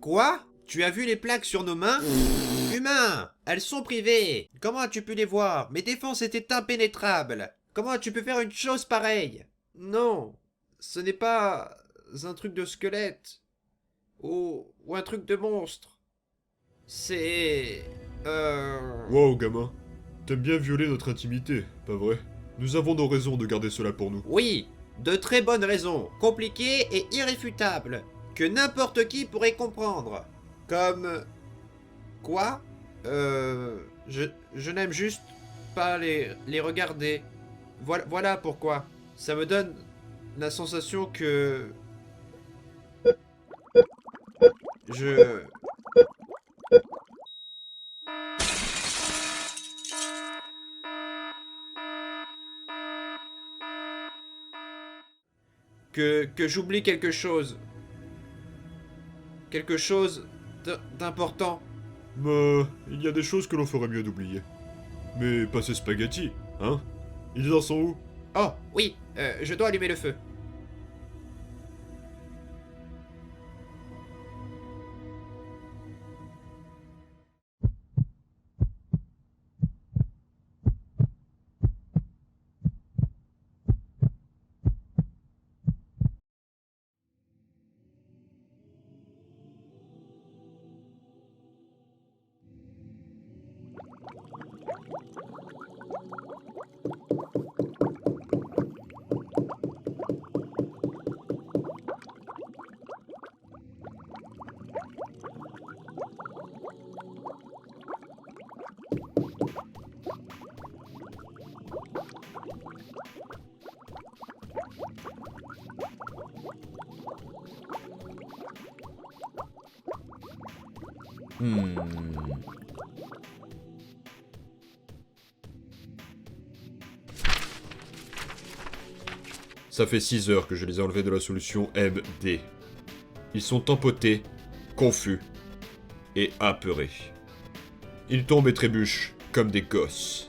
Quoi? Tu as vu les plaques sur nos mains? Humain! Elles sont privées! Comment as-tu pu les voir? Mes défenses étaient impénétrables! Comment as-tu pu faire une chose pareille? Non, ce n'est pas un truc de squelette. Ou un truc de monstre. C'est... Wow, gamin. T'aimes bien violer notre intimité, pas vrai? Nous avons nos raisons de garder cela pour nous. Oui, de très bonnes raisons, compliquées et irréfutables, que n'importe qui pourrait comprendre. Comme... Quoi? Je n'aime juste pas les regarder. Voilà pourquoi. Ça me donne la sensation que... Je... Que j'oublie quelque chose. Quelque chose d'important. Mais il y a des choses que l'on ferait mieux d'oublier. Mais pas ces spaghettis, hein? Ils en sont où? Oh, oui, je dois allumer le feu. Ça fait 6 heures que je les ai enlevés de la solution MD. Ils sont empotés, confus et apeurés. Ils tombent et trébuchent comme des gosses.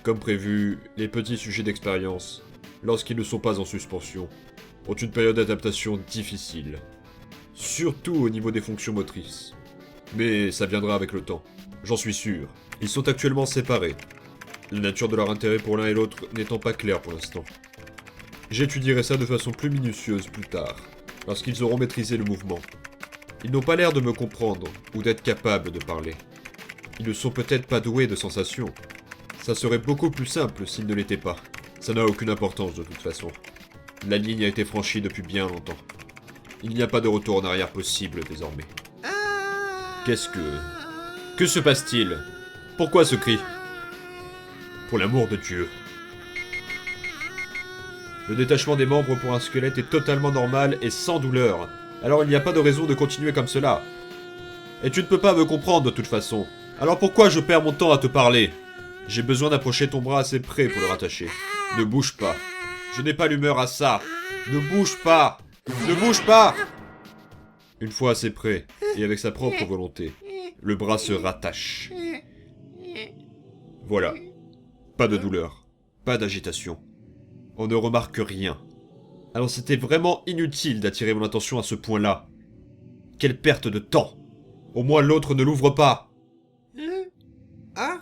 Comme prévu, les petits sujets d'expérience, lorsqu'ils ne sont pas en suspension, ont une période d'adaptation difficile. Surtout au niveau des fonctions motrices. Mais ça viendra avec le temps, j'en suis sûr. Ils sont actuellement séparés, la nature de leur intérêt pour l'un et l'autre n'étant pas claire pour l'instant. J'étudierai ça de façon plus minutieuse plus tard, lorsqu'ils auront maîtrisé le mouvement. Ils n'ont pas l'air de me comprendre, ou d'être capables de parler. Ils ne sont peut-être pas doués de sensations. Ça serait beaucoup plus simple s'ils ne l'étaient pas. Ça n'a aucune importance de toute façon. La ligne a été franchie depuis bien longtemps. Il n'y a pas de retour en arrière possible désormais. Qu'est-ce que... Que se passe-t-il? Pourquoi ce cri? Pour l'amour de Dieu. Le détachement des membres pour un squelette est totalement normal et sans douleur. Alors il n'y a pas de raison de continuer comme cela. Et tu ne peux pas me comprendre de toute façon. Alors pourquoi je perds mon temps à te parler? J'ai besoin d'approcher ton bras assez près pour le rattacher. Ne bouge pas. Je n'ai pas l'humeur à ça. Ne bouge pas. Ne bouge pas. Une fois assez près, et avec sa propre volonté, le bras se rattache. Voilà. Pas de douleur. Pas d'agitation. On ne remarque rien. Alors c'était vraiment inutile d'attirer mon attention à ce point-là. Quelle perte de temps! Au moins l'autre ne l'ouvre pas! Ah?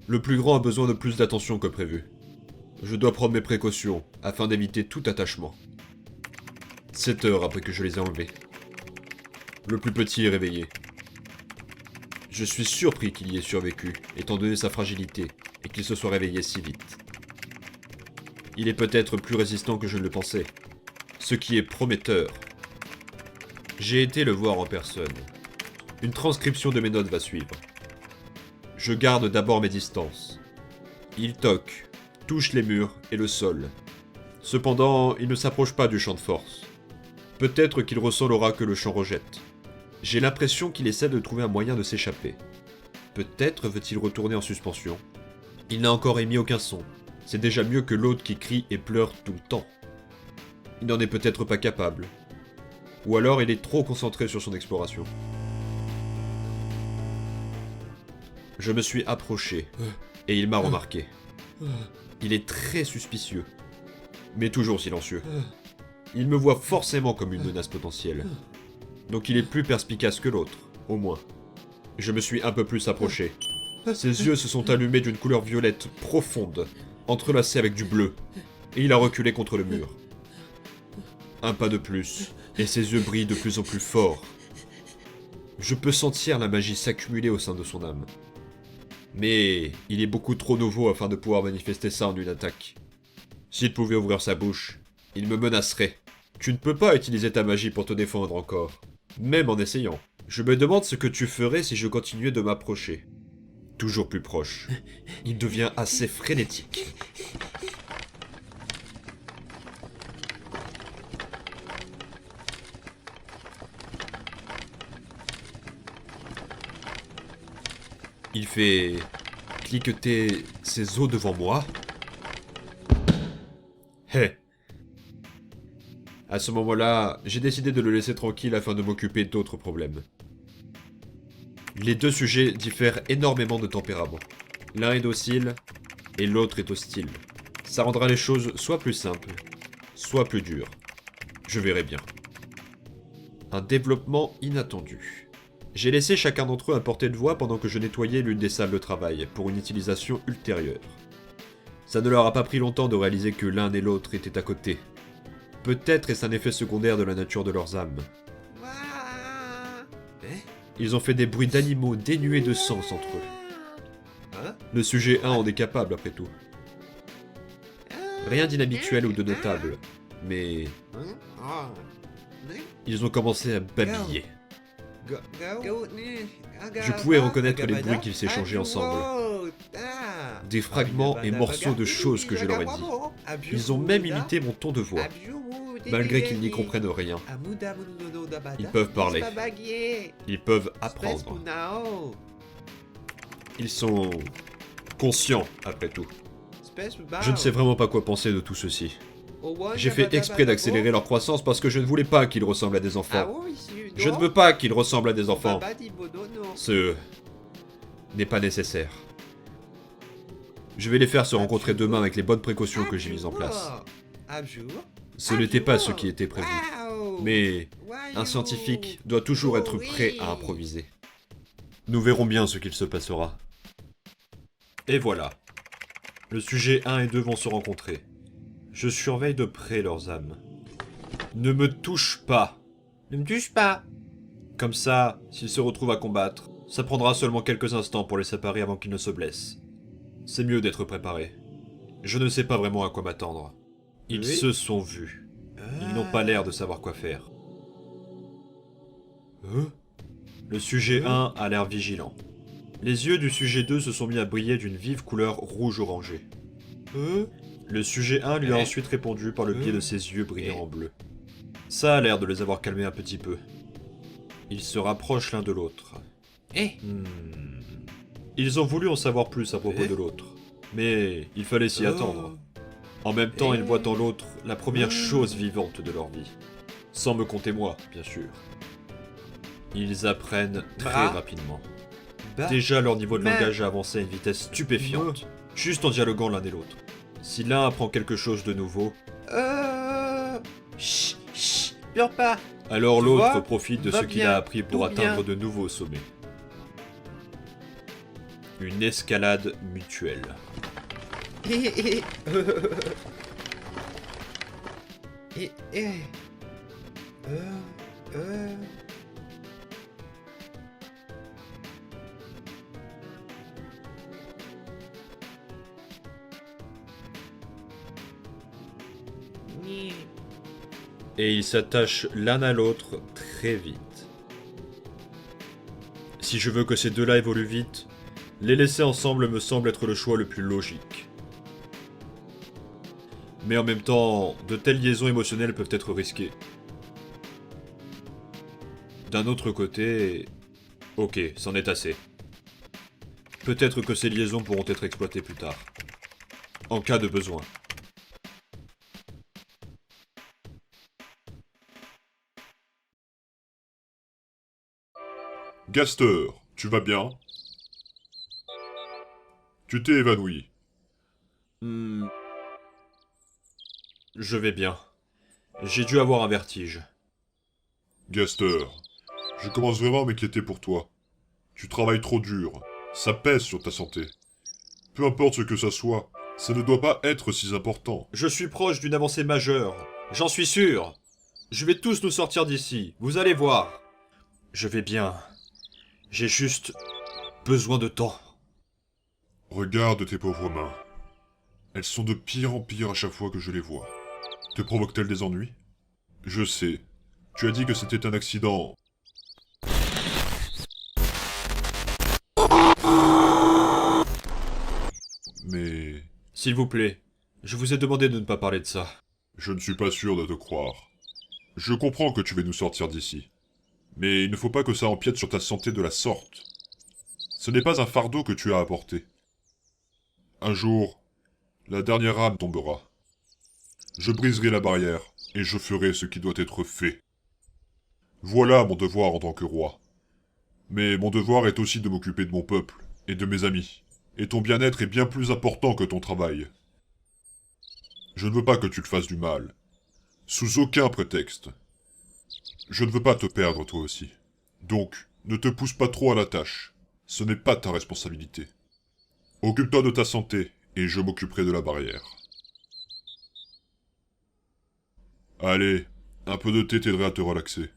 Le plus grand a besoin de plus d'attention que prévu. Je dois prendre mes précautions afin d'éviter tout attachement. 7 heures après que je les ai enlevés. Le plus petit est réveillé. Je suis surpris qu'il y ait survécu, étant donné sa fragilité, et qu'il se soit réveillé si vite. Il est peut-être plus résistant que je ne le pensais, ce qui est prometteur. J'ai été le voir en personne. Une transcription de mes notes va suivre. Je garde d'abord mes distances. Il toque, touche les murs et le sol. Cependant, il ne s'approche pas du champ de force. Peut-être qu'il ressent l'aura que le champ rejette. J'ai l'impression qu'il essaie de trouver un moyen de s'échapper. Peut-être veut-il retourner en suspension. Il n'a encore émis aucun son. C'est déjà mieux que l'autre qui crie et pleure tout le temps. Il n'en est peut-être pas capable. Ou alors il est trop concentré sur son exploration. Je me suis approché, et il m'a remarqué. Il est très suspicieux, mais toujours silencieux. Il me voit forcément comme une menace potentielle. Donc il est plus perspicace que l'autre, au moins. Je me suis un peu plus approché. Ses yeux se sont allumés d'une couleur violette profonde, entrelacée avec du bleu, et il a reculé contre le mur. Un pas de plus, et ses yeux brillent de plus en plus fort. Je peux sentir la magie s'accumuler au sein de son âme. Mais il est beaucoup trop nouveau afin de pouvoir manifester ça en une attaque. S'il pouvait ouvrir sa bouche, il me menacerait. Tu ne peux pas utiliser ta magie pour te défendre encore, même en essayant. Je me demande ce que tu ferais si je continuais de m'approcher. Toujours plus proche. Il devient assez frénétique. Il fait cliqueter ses os devant moi. Hé. À ce moment-là, j'ai décidé de le laisser tranquille afin de m'occuper d'autres problèmes. Les deux sujets diffèrent énormément de tempérament. L'un est docile, et l'autre est hostile. Ça rendra les choses soit plus simples, soit plus dures. Je verrai bien. Un développement inattendu. J'ai laissé chacun d'entre eux à portée de voix pendant que je nettoyais l'une des salles de travail, pour une utilisation ultérieure. Ça ne leur a pas pris longtemps de réaliser que l'un et l'autre étaient à côté. Peut-être est-ce un effet secondaire de la nature de leurs âmes. Ils ont fait des bruits d'animaux dénués de sens entre eux. Le sujet 1 en est capable, après tout. Rien d'inhabituel ou de notable, mais... Ils ont commencé à babiller. Je pouvais reconnaître les bruits qu'ils s'échangeaient ensemble. Des fragments et morceaux de choses que je leur ai dit. Ils ont même imité mon ton de voix, malgré qu'ils n'y comprennent rien. Ils peuvent parler. Ils peuvent apprendre. Ils sont conscients, après tout. Je ne sais vraiment pas quoi penser de tout ceci. J'ai fait exprès d'accélérer leur croissance parce que je ne voulais pas qu'ils ressemblent à des enfants. Je ne veux pas qu'ils ressemblent à des enfants. Ce n'est pas nécessaire. Je vais les faire se rencontrer demain avec les bonnes précautions que j'ai mises en place. Ce n'était pas ce qui était prévu. Mais un scientifique doit toujours être prêt à improviser. Nous verrons bien ce qu'il se passera. Et voilà. Le sujet 1 et 2 vont se rencontrer. Je surveille de près leurs âmes. Ne me touche pas. Ne me touche pas. Comme ça, s'ils se retrouvent à combattre, ça prendra seulement quelques instants pour les séparer avant qu'ils ne se blessent. C'est mieux d'être préparé. Je ne sais pas vraiment à quoi m'attendre. Ils se sont vus. Ils n'ont pas l'air de savoir quoi faire. Le sujet 1 a l'air vigilant. Les yeux du sujet 2 se sont mis à briller d'une vive couleur rouge-orangé. Le sujet 1 lui a ensuite répondu par le biais de ses yeux brillants en bleu. Ça a l'air de les avoir calmés un petit peu. Ils se rapprochent l'un de l'autre. Ils ont voulu en savoir plus à propos de l'autre. Mais il fallait s'y attendre. En même temps, ils voient en l'autre la première chose vivante de leur vie. Sans me compter moi, bien sûr. Ils apprennent très rapidement. Déjà, leur niveau de langage a avancé à une vitesse stupéfiante. Juste en dialoguant l'un et l'autre. Si l'un apprend quelque chose de nouveau... Chut, chut, pleure pas. Alors Tu l'autre vois, profite de va ce qu'il bien, a appris pour tout atteindre bien. de nouveaux sommets. Une escalade mutuelle. Et, et. Et ils s'attachent l'un à l'autre très vite. Si je veux que ces deux-là évoluent vite, les laisser ensemble me semble être le choix le plus logique. Mais en même temps, de telles liaisons émotionnelles peuvent être risquées. D'un autre côté... Ok, c'en est assez. Peut-être que ces liaisons pourront être exploitées plus tard. En cas de besoin. Gaster, tu vas bien? Tu t'es évanoui. Je vais bien. J'ai dû avoir un vertige. Gaster, je commence vraiment à m'inquiéter pour toi. Tu travailles trop dur. Ça pèse sur ta santé. Peu importe ce que ça soit, ça ne doit pas être si important. Je suis proche d'une avancée majeure. J'en suis sûr. Je vais tous nous sortir d'ici. Vous allez voir. Je vais bien. J'ai juste besoin de temps. Regarde tes pauvres mains. Elles sont de pire en pire à chaque fois que je les vois. Te provoquent-elles des ennuis? Je sais. Tu as dit que c'était un accident. Mais... S'il vous plaît, je vous ai demandé de ne pas parler de ça. je ne suis pas sûr de te croire. Je comprends que tu veux nous sortir d'ici. Mais il ne faut pas que ça empiète sur ta santé de la sorte. Ce n'est pas un fardeau que tu as à porter. Un jour, la dernière âme tombera. Je briserai la barrière, et je ferai ce qui doit être fait. Voilà mon devoir en tant que roi. Mais mon devoir est aussi de m'occuper de mon peuple, et de mes amis. Et ton bien-être est bien plus important que ton travail. Je ne veux pas que tu te fasses du mal. Sous aucun prétexte. Je ne veux pas te perdre toi aussi. Donc, ne te pousse pas trop à la tâche. Ce n'est pas ta responsabilité. Occupe-toi de ta santé, et je m'occuperai de la barrière. Allez, un peu de thé t'aiderait à te relaxer.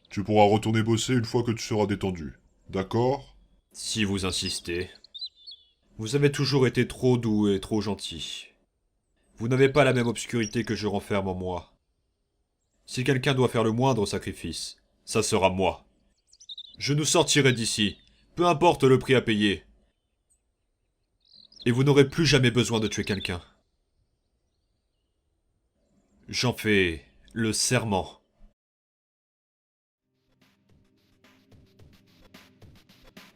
Tu pourras retourner bosser une fois que tu seras détendu. D'accord? Si vous insistez. Vous avez toujours été trop doux et trop gentil. Vous n'avez pas la même obscurité que je renferme en moi. Si quelqu'un doit faire le moindre sacrifice, ça sera moi. Je nous sortirai d'ici, peu importe le prix à payer. Et vous n'aurez plus jamais besoin de tuer quelqu'un. J'en fais le serment.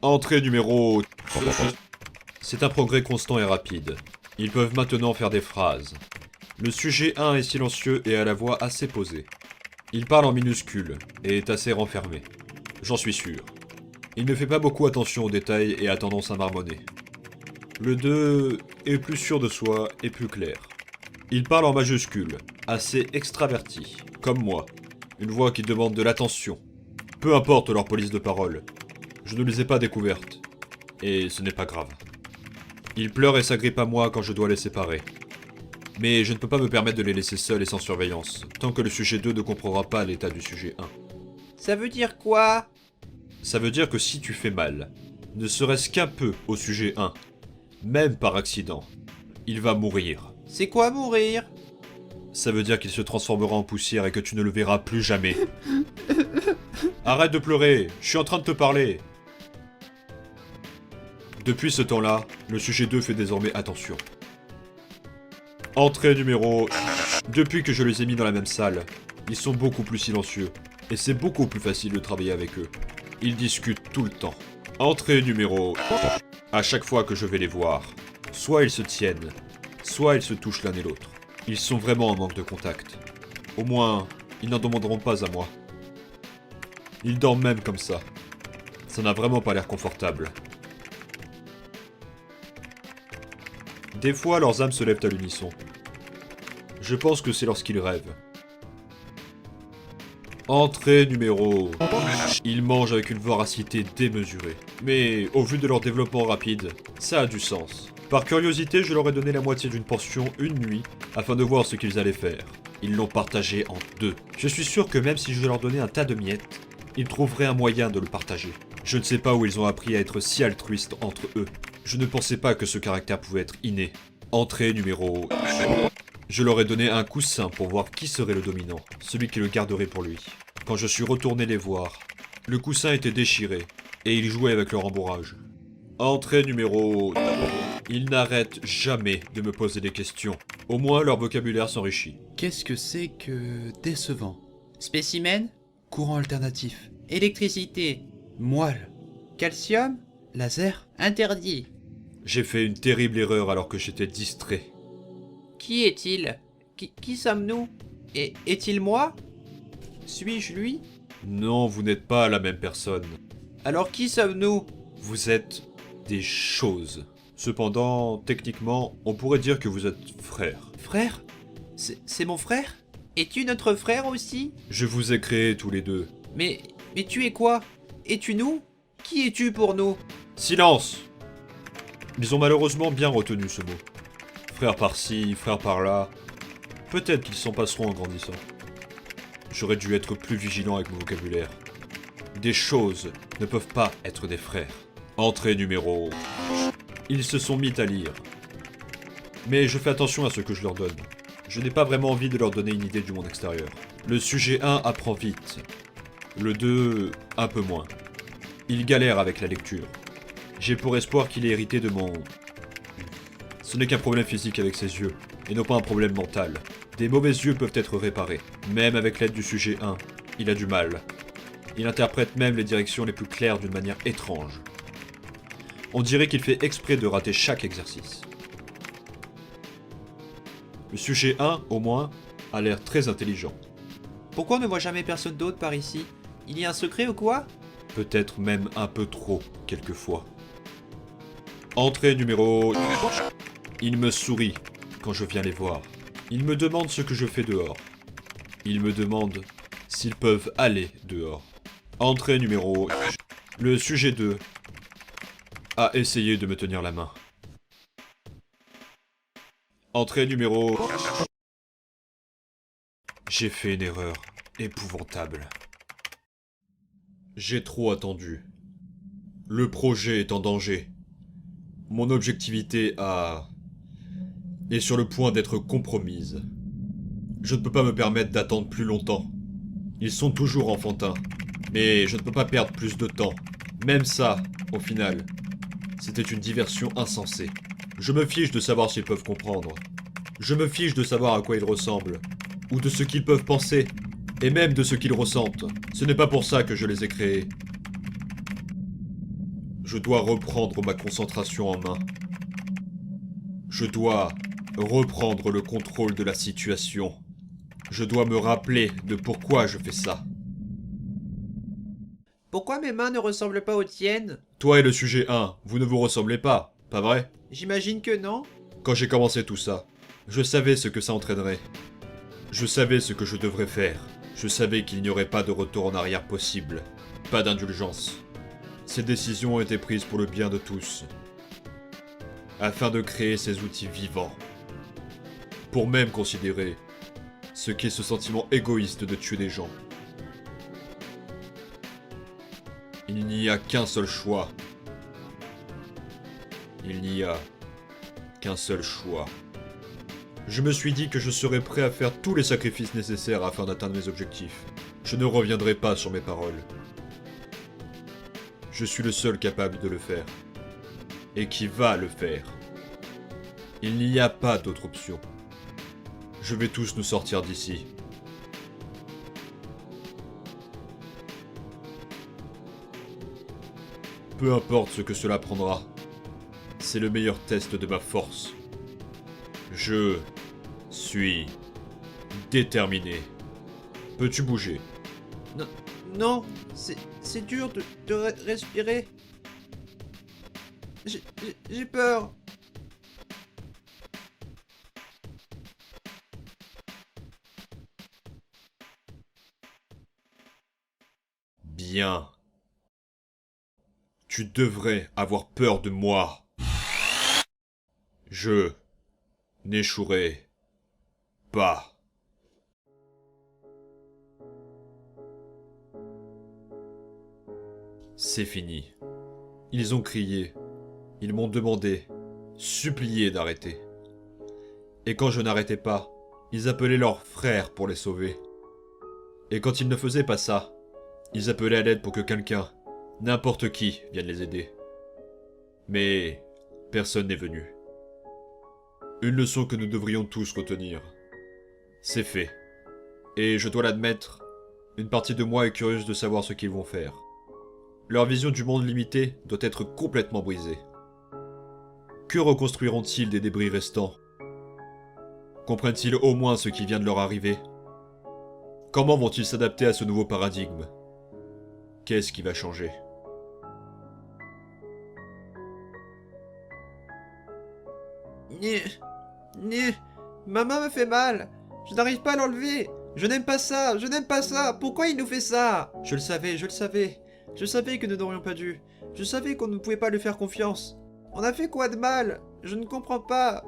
Entrée numéro... C'est un progrès constant et rapide. Ils peuvent maintenant faire des phrases. Le sujet 1 est silencieux et a la voix assez posée. Il parle en minuscules et est assez renfermé. J'en suis sûr. Il ne fait pas beaucoup attention aux détails et a tendance à marmonner. Le 2 est plus sûr de soi et plus clair. Il parle en majuscules, assez extraverti, comme moi. Une voix qui demande de l'attention. Peu importe leur police de parole. Je ne les ai pas découvertes. Et ce n'est pas grave. Ils pleurent et s'agrippent à moi quand je dois les séparer. Mais je ne peux pas me permettre de les laisser seuls et sans surveillance, tant que le sujet 2 ne comprendra pas l'état du sujet 1. Ça veut dire quoi? Ça veut dire que si tu fais mal, ne serait-ce qu'un peu au sujet 1, même par accident, il va mourir. C'est quoi mourir? Ça veut dire qu'il se transformera en poussière et que tu ne le verras plus jamais. Arrête de pleurer, je suis en train de te parler. Depuis ce temps-là, le sujet 2 fait désormais attention. Entrée numéro... Depuis que je les ai mis dans la même salle, ils sont beaucoup plus silencieux, et c'est beaucoup plus facile de travailler avec eux. Ils discutent tout le temps. Entrée numéro... À chaque fois que je vais les voir, soit ils se tiennent, soit ils se touchent l'un et l'autre. Ils sont vraiment en manque de contact. Au moins, ils n'en demanderont pas à moi. Ils dorment même comme ça. Ça n'a vraiment pas l'air confortable. Des fois, leurs âmes se lèvent à l'unisson. Je pense que c'est lorsqu'ils rêvent. Entrée numéro... Ils mangent avec une voracité démesurée. Mais au vu de leur développement rapide, ça a du sens. Par curiosité, je leur ai donné la moitié d'une portion une nuit, afin de voir ce qu'ils allaient faire. Ils l'ont partagé en deux. Je suis sûr que même si je leur donnais un tas de miettes, ils trouveraient un moyen de le partager. Je ne sais pas où ils ont appris à être si altruistes entre eux. Je ne pensais pas que ce caractère pouvait être inné. Entrée numéro... Je leur ai donné un coussin pour voir qui serait le dominant, celui qui le garderait pour lui. Quand je suis retourné les voir, le coussin était déchiré, et ils jouaient avec leur embourrage. Entrée numéro... Ils n'arrêtent jamais de me poser des questions. Au moins, leur vocabulaire s'enrichit. Qu'est-ce que c'est que décevant? Spécimen? Courant alternatif. Électricité? Moelle. Calcium? Laser. Interdit. J'ai fait une terrible erreur alors que j'étais distrait. Qui est-il? Qui sommes-nous? Et est-il moi? Suis-je lui? Non, vous n'êtes pas la même personne. Alors qui sommes-nous? Vous êtes des choses. Cependant, techniquement, on pourrait dire que vous êtes frères. Frère? C'est mon frère? Es-tu notre frère aussi? Je vous ai créés tous les deux. Mais tu es quoi? Es-tu nous? Qui es-tu pour nous? Silence! Ils ont malheureusement bien retenu ce mot. Frère par-ci, frère par-là. Peut-être qu'ils s'en passeront en grandissant. J'aurais dû être plus vigilant avec mon vocabulaire. Des choses ne peuvent pas être des frères. Entrée numéro... Ils se sont mis à lire. Mais je fais attention à ce que je leur donne. Je n'ai pas vraiment envie de leur donner une idée du monde extérieur. Le sujet 1 apprend vite. Le 2, un peu moins. Il galère avec la lecture. J'ai pour espoir qu'il ait hérité de mon... Ce n'est qu'un problème physique avec ses yeux, et non pas un problème mental. Des mauvais yeux peuvent être réparés. Même avec l'aide du sujet 1, il a du mal. Il interprète même les directions les plus claires d'une manière étrange. On dirait qu'il fait exprès de rater chaque exercice. Le sujet 1, au moins, a l'air très intelligent. Pourquoi on ne voit jamais personne d'autre par ici? Il y a un secret ou quoi? Peut-être même un peu trop, quelquefois. Entrée numéro... Il me sourit quand je viens les voir. Il me demande ce que je fais dehors. Il me demande s'ils peuvent aller dehors. Entrée numéro... Le sujet 2 a essayé de me tenir la main. Entrée numéro... J'ai fait une erreur épouvantable. J'ai trop attendu. Le projet est en danger. Mon objectivité est sur le point d'être compromise. Je ne peux pas me permettre d'attendre plus longtemps. Ils sont toujours enfantins. Mais je ne peux pas perdre plus de temps. Même ça, au final, c'était une diversion insensée. Je me fiche de savoir s'ils peuvent comprendre. Je me fiche de savoir à quoi ils ressemblent. Ou de ce qu'ils peuvent penser. Et même de ce qu'ils ressentent. Ce n'est pas pour ça que je les ai créés. Je dois reprendre ma concentration en main. Je dois reprendre le contrôle de la situation. Je dois me rappeler de pourquoi je fais ça. Pourquoi mes mains ne ressemblent pas aux tiennes? Toi et le sujet 1, vous ne vous ressemblez pas, pas vrai? J'imagine que non. Quand j'ai commencé tout ça, je savais ce que ça entraînerait. Je savais ce que je devrais faire. Je savais qu'il n'y aurait pas de retour en arrière possible. Pas d'indulgence. Ces décisions ont été prises pour le bien de tous. Afin de créer ces outils vivants. Pour même considérer ce qu'est ce sentiment égoïste de tuer des gens. Il n'y a qu'un seul choix. Il n'y a qu'un seul choix. Je me suis dit que je serais prêt à faire tous les sacrifices nécessaires afin d'atteindre mes objectifs. Je ne reviendrai pas sur mes paroles. Je suis le seul capable de le faire. Et qui va le faire. Il n'y a pas d'autre option. Je vais tous nous sortir d'ici. Peu importe ce que cela prendra. C'est le meilleur test de ma force. Je suis déterminé. Peux-tu bouger? Non, c'est dur de respirer. J'ai peur. Bien. Tu devrais avoir peur de moi. Je n'échouerai pas. C'est fini. Ils ont crié. Ils m'ont demandé, supplié d'arrêter. Et quand je n'arrêtais pas, ils appelaient leurs frères pour les sauver. Et quand ils ne faisaient pas ça, ils appelaient à l'aide pour que quelqu'un, n'importe qui, vienne les aider. Mais personne n'est venu. Une leçon que nous devrions tous retenir. C'est fait. Et je dois l'admettre, une partie de moi est curieuse de savoir ce qu'ils vont faire. Leur vision du monde limité doit être complètement brisée. Que reconstruiront-ils des débris restants? Comprennent-ils au moins ce qui vient de leur arriver? Comment vont-ils s'adapter à ce nouveau paradigme? Qu'est-ce qui va changer? Ma main me fait mal. Je n'arrive pas à l'enlever. Je n'aime pas ça, je n'aime pas ça. Pourquoi il nous fait ça? Je le savais, je le savais. Je savais que nous n'aurions pas dû. Je savais qu'on ne pouvait pas lui faire confiance. On a fait quoi de mal? Je ne comprends pas.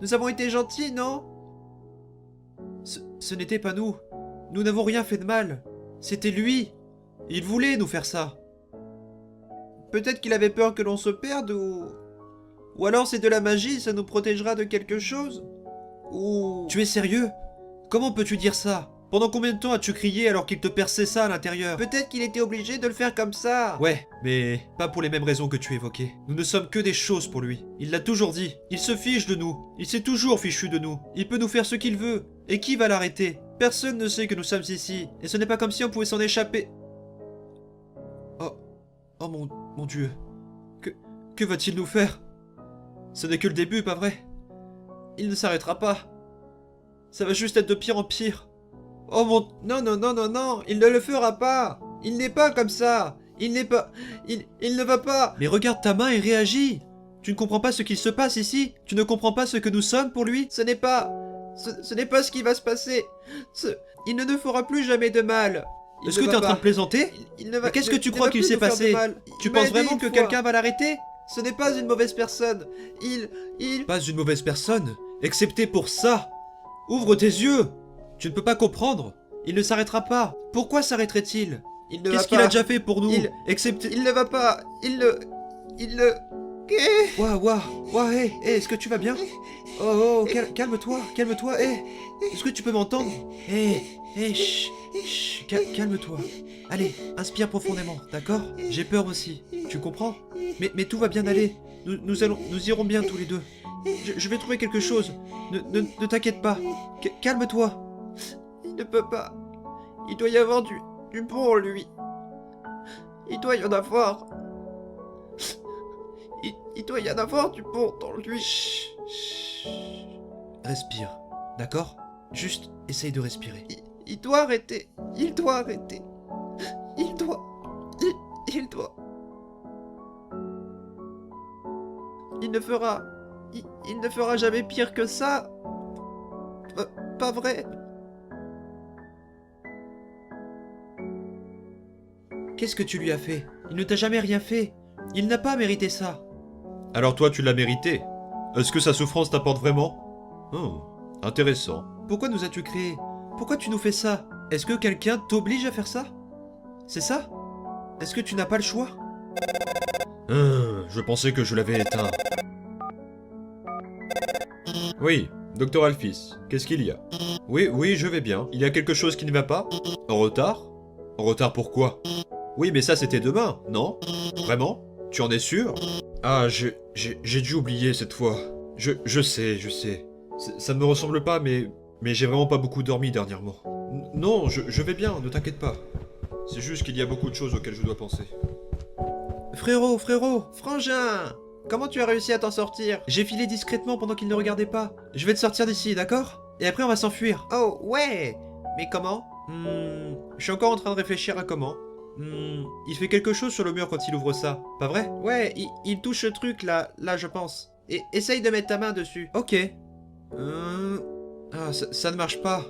Nous avons été gentils, non? Ce n'était pas nous. Nous n'avons rien fait de mal. C'était lui. Il voulait nous faire ça. Peut-être qu'il avait peur que l'on se perde ou... Ou alors c'est de la magie, ça nous protégera de quelque chose? Ou... Tu es sérieux? Comment peux-tu dire ça? Pendant combien de temps as-tu crié alors qu'il te perçait ça à l'intérieur? Peut-être qu'il était obligé de le faire comme ça. Ouais, mais pas pour les mêmes raisons que tu évoquais. Nous ne sommes que des choses pour lui. Il l'a toujours dit. Il se fiche de nous. Il s'est toujours fichu de nous. Il peut nous faire ce qu'il veut. Et qui va l'arrêter? Personne ne sait que nous sommes ici. Et ce n'est pas comme si on pouvait s'en échapper. Oh mon Dieu. Que va-t-il nous faire? Ce n'est que le début, pas vrai? Il ne s'arrêtera pas. Ça va juste être de pire en pire. Oh mon... Non, non, non, non, non. Il ne le fera pas. Il n'est pas comme ça. Il n'est pas... Il ne va pas. Mais regarde ta main et réagis. Tu ne comprends pas ce qu'il se passe ici? Tu ne comprends pas ce que nous sommes pour lui? Ce n'est pas... Ce n'est pas ce qui va se passer. Il ne nous fera plus jamais de mal. Est-ce que tu es en train de plaisanter? Il ne va... Qu'est-ce que tu crois qu'il s'est passé? Tu penses vraiment que quelqu'un va l'arrêter? Ce n'est pas une mauvaise personne. Pas une mauvaise personne, excepté pour ça. Ouvre tes yeux. Tu ne peux pas comprendre. Il ne s'arrêtera pas. Pourquoi s'arrêterait-il? Qu'est-ce qu'il a déjà fait pour nous? Excepté... Il ne va pas. Il ne... Waouh, hé, est-ce que tu vas bien? Oh, calme-toi, hé. Est-ce que tu peux m'entendre? Hé, chut, calme-toi. Allez, inspire profondément, d'accord? J'ai peur aussi, tu comprends? Mais tout va bien aller. Nous irons bien tous les deux. Je vais trouver quelque chose. Ne t'inquiète pas. Calme-toi. Il ne peut pas. Il doit y avoir du bon en lui. Il doit y en avoir. Il doit y en avoir du bon dans lui. Chut. Respire, d'accord? Juste essaye de respirer. Il doit arrêter. Il doit arrêter. Il doit. Il ne fera jamais pire que ça. Pas vrai. Qu'est-ce que tu lui as fait? Il ne t'a jamais rien fait. Il n'a pas mérité ça. Alors toi, tu l'as mérité. Est-ce que sa souffrance t'apporte vraiment? Intéressant. Pourquoi nous as-tu créés? Pourquoi tu nous fais ça? Est-ce que quelqu'un t'oblige à faire ça? C'est ça? Est-ce que tu n'as pas le choix? Je pensais que je l'avais éteint. Oui, Docteur Alphys, qu'est-ce qu'il y a? Oui, je vais bien. Il y a quelque chose qui ne va pas? En retard? En retard pourquoi? Oui, mais ça c'était demain, non? Vraiment? Tu en es sûr? Ah, j'ai dû oublier cette fois. Je sais. Ça ne me ressemble pas, mais j'ai vraiment pas beaucoup dormi dernièrement. Non, je vais bien, ne t'inquiète pas. C'est juste qu'il y a beaucoup de choses auxquelles je dois penser. Frérot, frangin! Comment tu as réussi à t'en sortir? J'ai filé discrètement pendant qu'il ne regardait pas. Je vais te sortir d'ici, d'accord? Et après on va s'enfuir. Oh, ouais! Mais comment? Je suis encore en train de réfléchir à comment. Il fait quelque chose sur le mur quand il ouvre ça, pas vrai? Ouais, il touche ce truc là je pense. Et essaye de mettre ta main dessus. Ok. Ah, ça ne marche pas.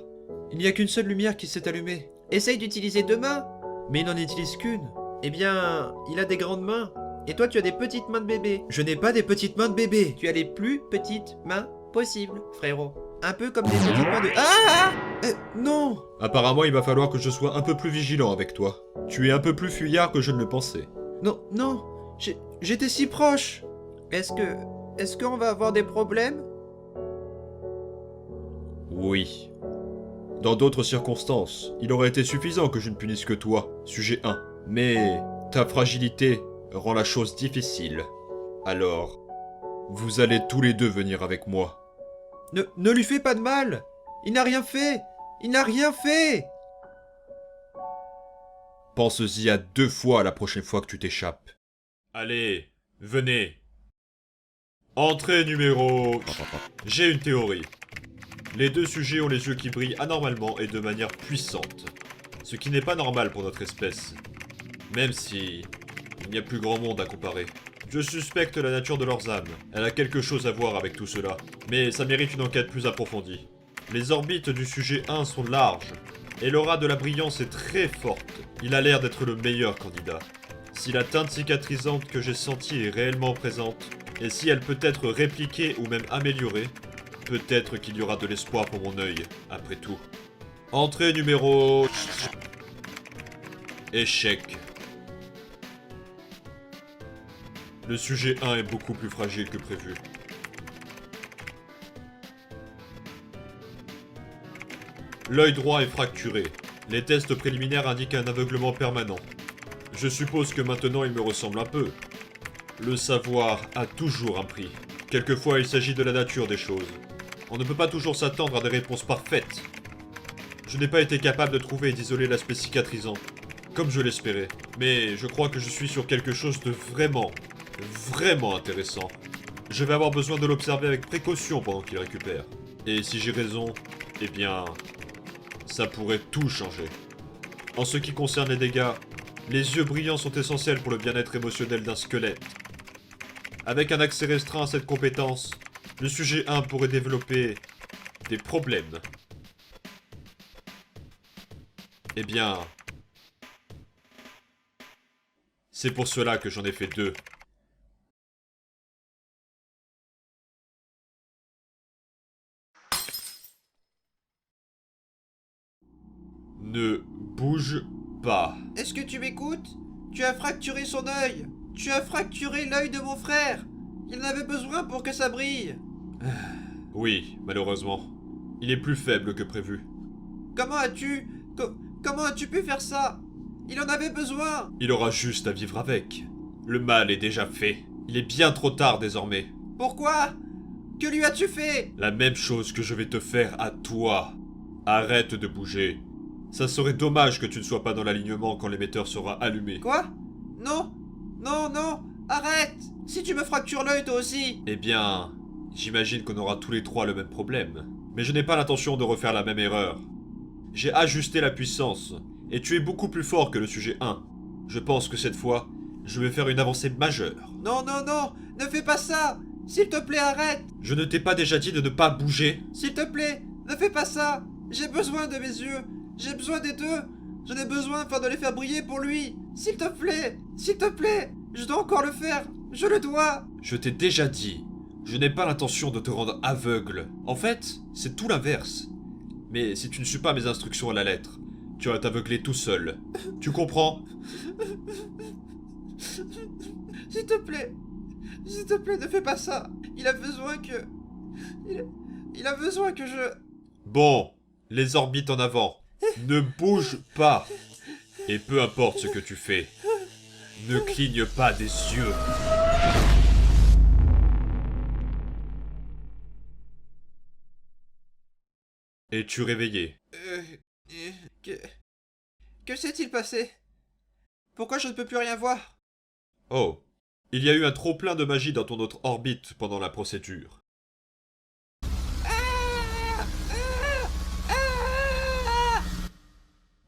Il n'y a qu'une seule lumière qui s'est allumée. Essaye d'utiliser deux mains. Mais il n'en utilise qu'une. Eh bien, il a des grandes mains. Et toi, tu as des petites mains de bébé. Je n'ai pas des petites mains de bébé. Tu as les plus petites mains possibles, frérot. Un peu comme des petites mains de... Ah! Non! Apparemment, il va falloir que je sois un peu plus vigilant avec toi. Tu es un peu plus fuyard que je ne le pensais. Non. J'étais si proche. Est-ce qu'on va avoir des problèmes? Oui. Dans d'autres circonstances, il aurait été suffisant que je ne punisse que toi, sujet 1. Mais ta fragilité rend la chose difficile. Alors, vous allez tous les deux venir avec moi. Ne lui fais pas de mal. Il n'a rien fait. Pense-y à 2 fois la prochaine fois que tu t'échappes. Allez, venez. Entrée numéro... J'ai une théorie. Les deux sujets ont les yeux qui brillent anormalement et de manière puissante. Ce qui n'est pas normal pour notre espèce. Même si... il n'y a plus grand monde à comparer. Je suspecte la nature de leurs âmes. Elle a quelque chose à voir avec tout cela. Mais ça mérite une enquête plus approfondie. Les orbites du sujet 1 sont larges, Et l'aura de la brillance est très forte. Il a l'air d'être le meilleur candidat. Si la teinte cicatrisante que j'ai sentie est réellement présente, et si elle peut être répliquée ou même améliorée, peut-être qu'il y aura de l'espoir pour mon œil, après tout. Entrée numéro... Échec. Le sujet 1 est beaucoup plus fragile que prévu. L'œil droit est fracturé. Les tests préliminaires indiquent un aveuglement permanent. Je suppose que maintenant il me ressemble un peu. Le savoir a toujours un prix. Quelquefois il s'agit de la nature des choses. On ne peut pas toujours s'attendre à des réponses parfaites. Je n'ai pas été capable de trouver et d'isoler l'aspect cicatrisant, comme je l'espérais. Mais je crois que je suis sur quelque chose de vraiment intéressant. Je vais avoir besoin de l'observer avec précaution pendant qu'il récupère. Et si j'ai raison, eh bien, ça pourrait tout changer. En ce qui concerne les dégâts, les yeux brillants sont essentiels pour le bien-être émotionnel d'un squelette. Avec un accès restreint à cette compétence, le sujet 1 pourrait développer des problèmes. Eh bien, c'est pour cela que j'en ai fait 2. Ne bouge pas. Est-ce que tu m'écoutes? Tu as fracturé son œil. Tu as fracturé l'œil de mon frère. Il en avait besoin pour que ça brille. Oui, malheureusement. Il est plus faible que prévu. Comment as-tu... comment as-tu pu faire ça? Il en avait besoin. Il aura juste à vivre avec. Le mal est déjà fait. Il est bien trop tard désormais. Pourquoi? Que lui as-tu fait? La même chose que je vais te faire à toi. Arrête de bouger. Ça serait dommage que tu ne sois pas dans l'alignement quand l'émetteur sera allumé. Quoi? Non. Non, non. Arrête. Si tu me fractures l'œil toi aussi. Eh bien, j'imagine qu'on aura tous les trois le même problème. Mais je n'ai pas l'intention de refaire la même erreur. J'ai ajusté la puissance, et tu es beaucoup plus fort que le sujet 1. Je pense que cette fois, je vais faire une avancée majeure. Non, non, non. Ne fais pas ça. S'il te plaît, arrête. Je ne t'ai pas déjà dit de ne pas bouger? S'il te plaît, ne fais pas ça. J'ai besoin de mes yeux. J'ai besoin des deux. J'en ai besoin afin de les faire briller pour lui. S'il te plaît. S'il te plaît. Je dois encore le faire. Je le dois. Je t'ai déjà dit, je n'ai pas l'intention de te rendre aveugle. En fait, c'est tout l'inverse. Mais si tu ne suis pas mes instructions à la lettre, tu vas t'aveugler tout seul. Tu comprends? S'il te plaît. S'il te plaît, ne fais pas ça. Il a besoin que... Il a besoin que je... Bon, les orbites en avant. Ne bouge pas. Et peu importe ce que tu fais, ne cligne pas des yeux. Es-tu réveillé? Que s'est-il passé? Pourquoi je ne peux plus rien voir? Oh, il y a eu un trop-plein de magie dans ton autre orbite pendant la procédure.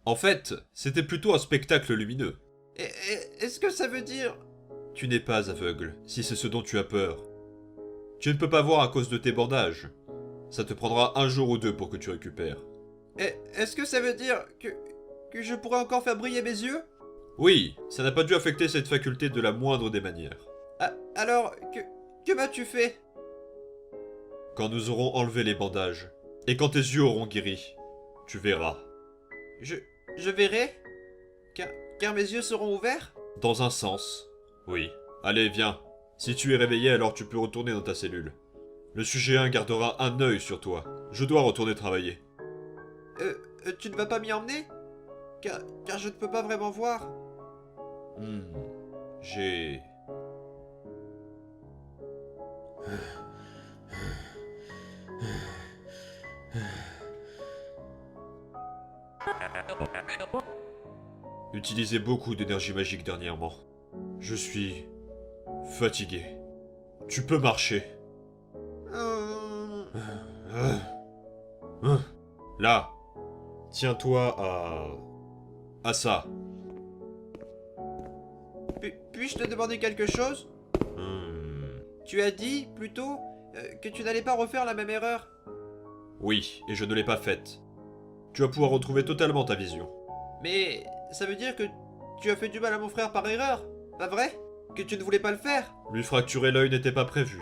En fait, c'était plutôt un spectacle lumineux. Est-ce que ça veut dire... Tu n'es pas aveugle, si c'est ce dont tu as peur. Tu ne peux pas voir à cause de tes bandages. Ça te prendra 1 jour ou 2 pour que tu récupères. Est-ce que ça veut dire que je pourrais encore faire briller mes yeux? Oui, ça n'a pas dû affecter cette faculté de la moindre des manières. Alors, que m'as-tu fait? Quand nous aurons enlevé les bandages, et quand tes yeux auront guéri, tu verras. Je verrai? Car mes yeux seront ouverts? Dans un sens, oui. Allez, viens. Si tu es réveillé, alors tu peux retourner dans ta cellule. Le sujet 1 gardera un œil sur toi. Je dois retourner travailler. Tu ne vas pas m'y emmener? Car je ne peux pas vraiment voir. J'ai... utilisé beaucoup d'énergie magique dernièrement. Je suis... fatigué. Tu peux marcher. Là. Tiens-toi à ça. Puis-je te demander quelque chose? Tu as dit, plutôt, que tu n'allais pas refaire la même erreur. Oui, et je ne l'ai pas faite. Tu vas pouvoir retrouver totalement ta vision. Mais ça veut dire que tu as fait du mal à mon frère par erreur, pas vrai? Que tu ne voulais pas le faire? Lui fracturer l'œil n'était pas prévu.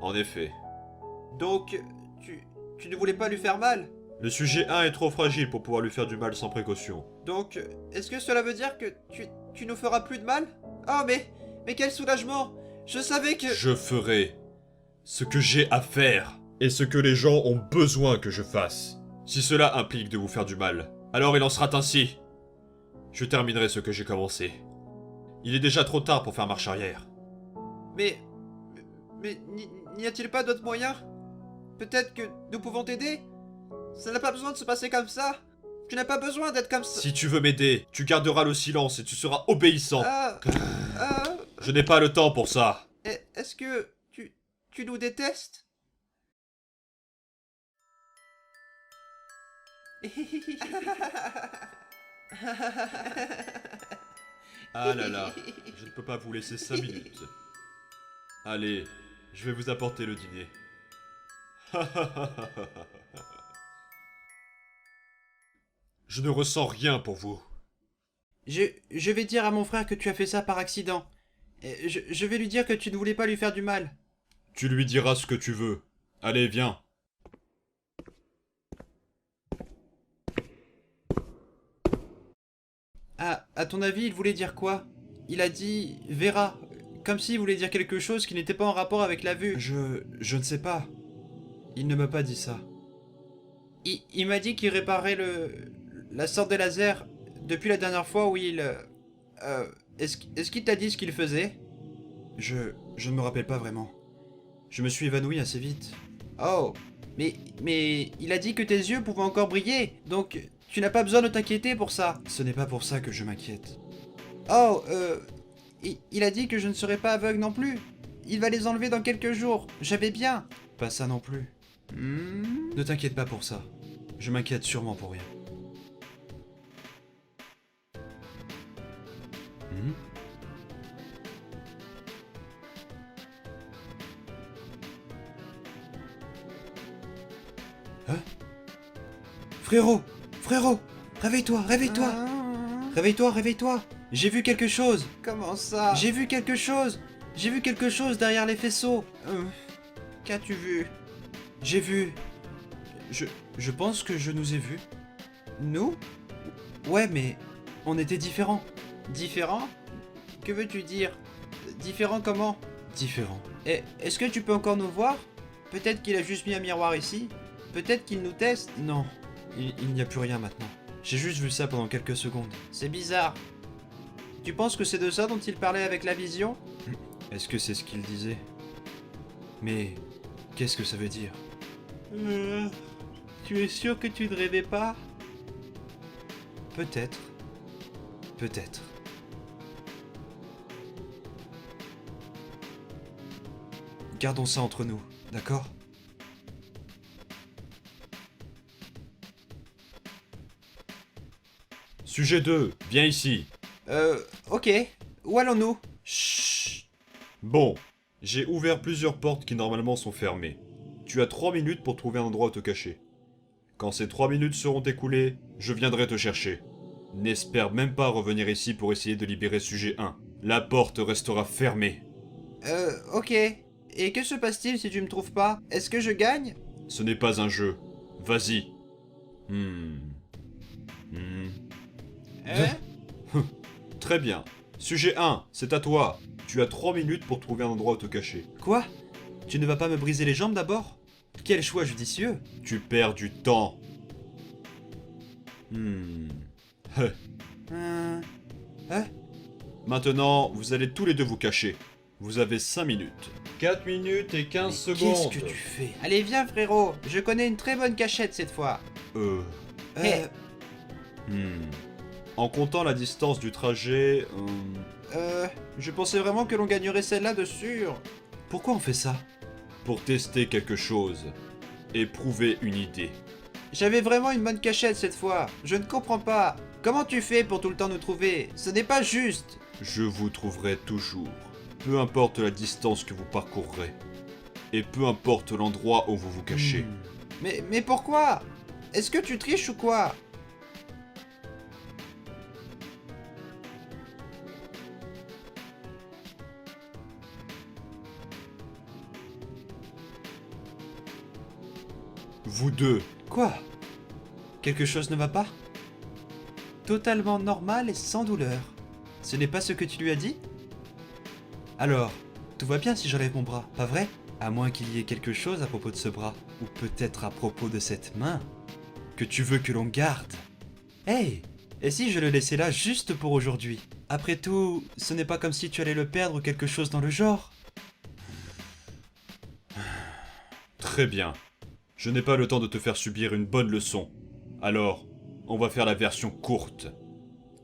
En effet. Donc, tu ne voulais pas lui faire mal? Le sujet 1 est trop fragile pour pouvoir lui faire du mal sans précaution. Donc, est-ce que cela veut dire que tu nous feras plus de mal? Oh, mais quel soulagement! Je savais que... Je ferai ce que j'ai à faire et ce que les gens ont besoin que je fasse. Si cela implique de vous faire du mal, alors il en sera ainsi. Je terminerai ce que j'ai commencé. Il est déjà trop tard pour faire marche arrière. Mais n'y a-t-il pas d'autres moyens? Peut-être que nous pouvons t'aider? Ça n'a pas besoin de se passer comme ça. Tu n'as pas besoin d'être comme ça. Si tu veux m'aider, tu garderas le silence et tu seras obéissant. Ah, Je n'ai pas le temps pour ça. est-ce que tu nous détestes? Ah là là, je ne peux pas vous laisser 5 minutes. Allez, je vais vous apporter le dîner. Je ne ressens rien pour vous. Je vais dire à mon frère que tu as fait ça par accident. Je vais lui dire que tu ne voulais pas lui faire du mal. Tu lui diras ce que tu veux. Allez, viens. Ah, à ton avis, il voulait dire quoi? Il a dit verra, comme s'il voulait dire quelque chose qui n'était pas en rapport avec la vue. Je ne sais pas. Il ne m'a pas dit ça. Il m'a dit qu'il réparait la sorte de laser depuis la dernière fois où il... est-ce qu'il t'a dit ce qu'il faisait? Je ne me rappelle pas vraiment. Je me suis évanoui assez vite. Oh, mais il a dit que tes yeux pouvaient encore briller, donc tu n'as pas besoin de t'inquiéter pour ça. Ce n'est pas pour ça que je m'inquiète. Oh, il a dit que je ne serais pas aveugle non plus. Il va les enlever dans quelques jours. J'avais bien. Pas ça non plus. Ne t'inquiète pas pour ça. Je m'inquiète sûrement pour rien. Hein? Frérot! Frérot! Réveille-toi! Réveille-toi! Réveille-toi! Réveille-toi! J'ai vu quelque chose! Comment ça? J'ai vu quelque chose! J'ai vu quelque chose derrière les faisceaux! Qu'as-tu vu? J'ai vu... Je pense que je nous ai vus. Nous? Ouais, mais on était différents. Différents? Que veux-tu dire? Différents comment? Différents. Est-ce que tu peux encore nous voir? Peut-être qu'il a juste mis un miroir ici? Peut-être qu'il nous teste? Non, il n'y a plus rien maintenant. J'ai juste vu ça pendant quelques secondes. C'est bizarre. Tu penses que c'est de ça dont il parlait avec la vision? Est-ce que c'est ce qu'il disait? Mais qu'est-ce que ça veut dire? Tu es sûr que tu ne rêvais pas? Peut-être. Peut-être. Gardons ça entre nous, d'accord? Sujet 2, viens ici. Ok. Où allons-nous? Chut. Bon, j'ai ouvert plusieurs portes qui normalement sont fermées. Tu as 3 minutes pour trouver un endroit où te cacher. Quand ces 3 minutes seront écoulées, je viendrai te chercher. N'espère même pas revenir ici pour essayer de libérer sujet 1. La porte restera fermée. Ok. Et que se passe-t-il si tu me trouves pas? Est-ce que je gagne? Ce n'est pas un jeu. Vas-y. Très bien. Sujet 1, c'est à toi. Tu as 3 minutes pour trouver un endroit où te cacher. Quoi? Tu ne vas pas me briser les jambes d'abord? Quel choix judicieux! Tu perds du temps. Maintenant, vous allez tous les deux vous cacher. Vous avez 5 minutes. 4 minutes et 15 secondes. Qu'est-ce que tu fais? Allez, viens, frérot. Je connais une très bonne cachette cette fois. En comptant la distance du trajet... Je pensais vraiment que l'on gagnerait celle-là de sûr. Pourquoi on fait ça? Pour tester quelque chose. Et prouver une idée. J'avais vraiment une bonne cachette cette fois. Je ne comprends pas. Comment tu fais pour tout le temps nous trouver? Ce n'est pas juste. Je vous trouverai toujours. Peu importe la distance que vous parcourrez. Et peu importe l'endroit où vous vous cachez. Mais pourquoi? Est-ce que tu triches ou quoi? Vous deux. Quoi? Quelque chose ne va pas? Totalement normal et sans douleur. Ce n'est pas ce que tu lui as dit? Alors, tout va bien si j'enlève mon bras, pas vrai? À moins qu'il y ait quelque chose à propos de ce bras, ou peut-être à propos de cette main, que tu veux que l'on garde. Hey! Et si je le laissais là juste pour aujourd'hui? Après tout, ce n'est pas comme si tu allais le perdre ou quelque chose dans le genre. Très bien. Je n'ai pas le temps de te faire subir une bonne leçon. Alors, on va faire la version courte.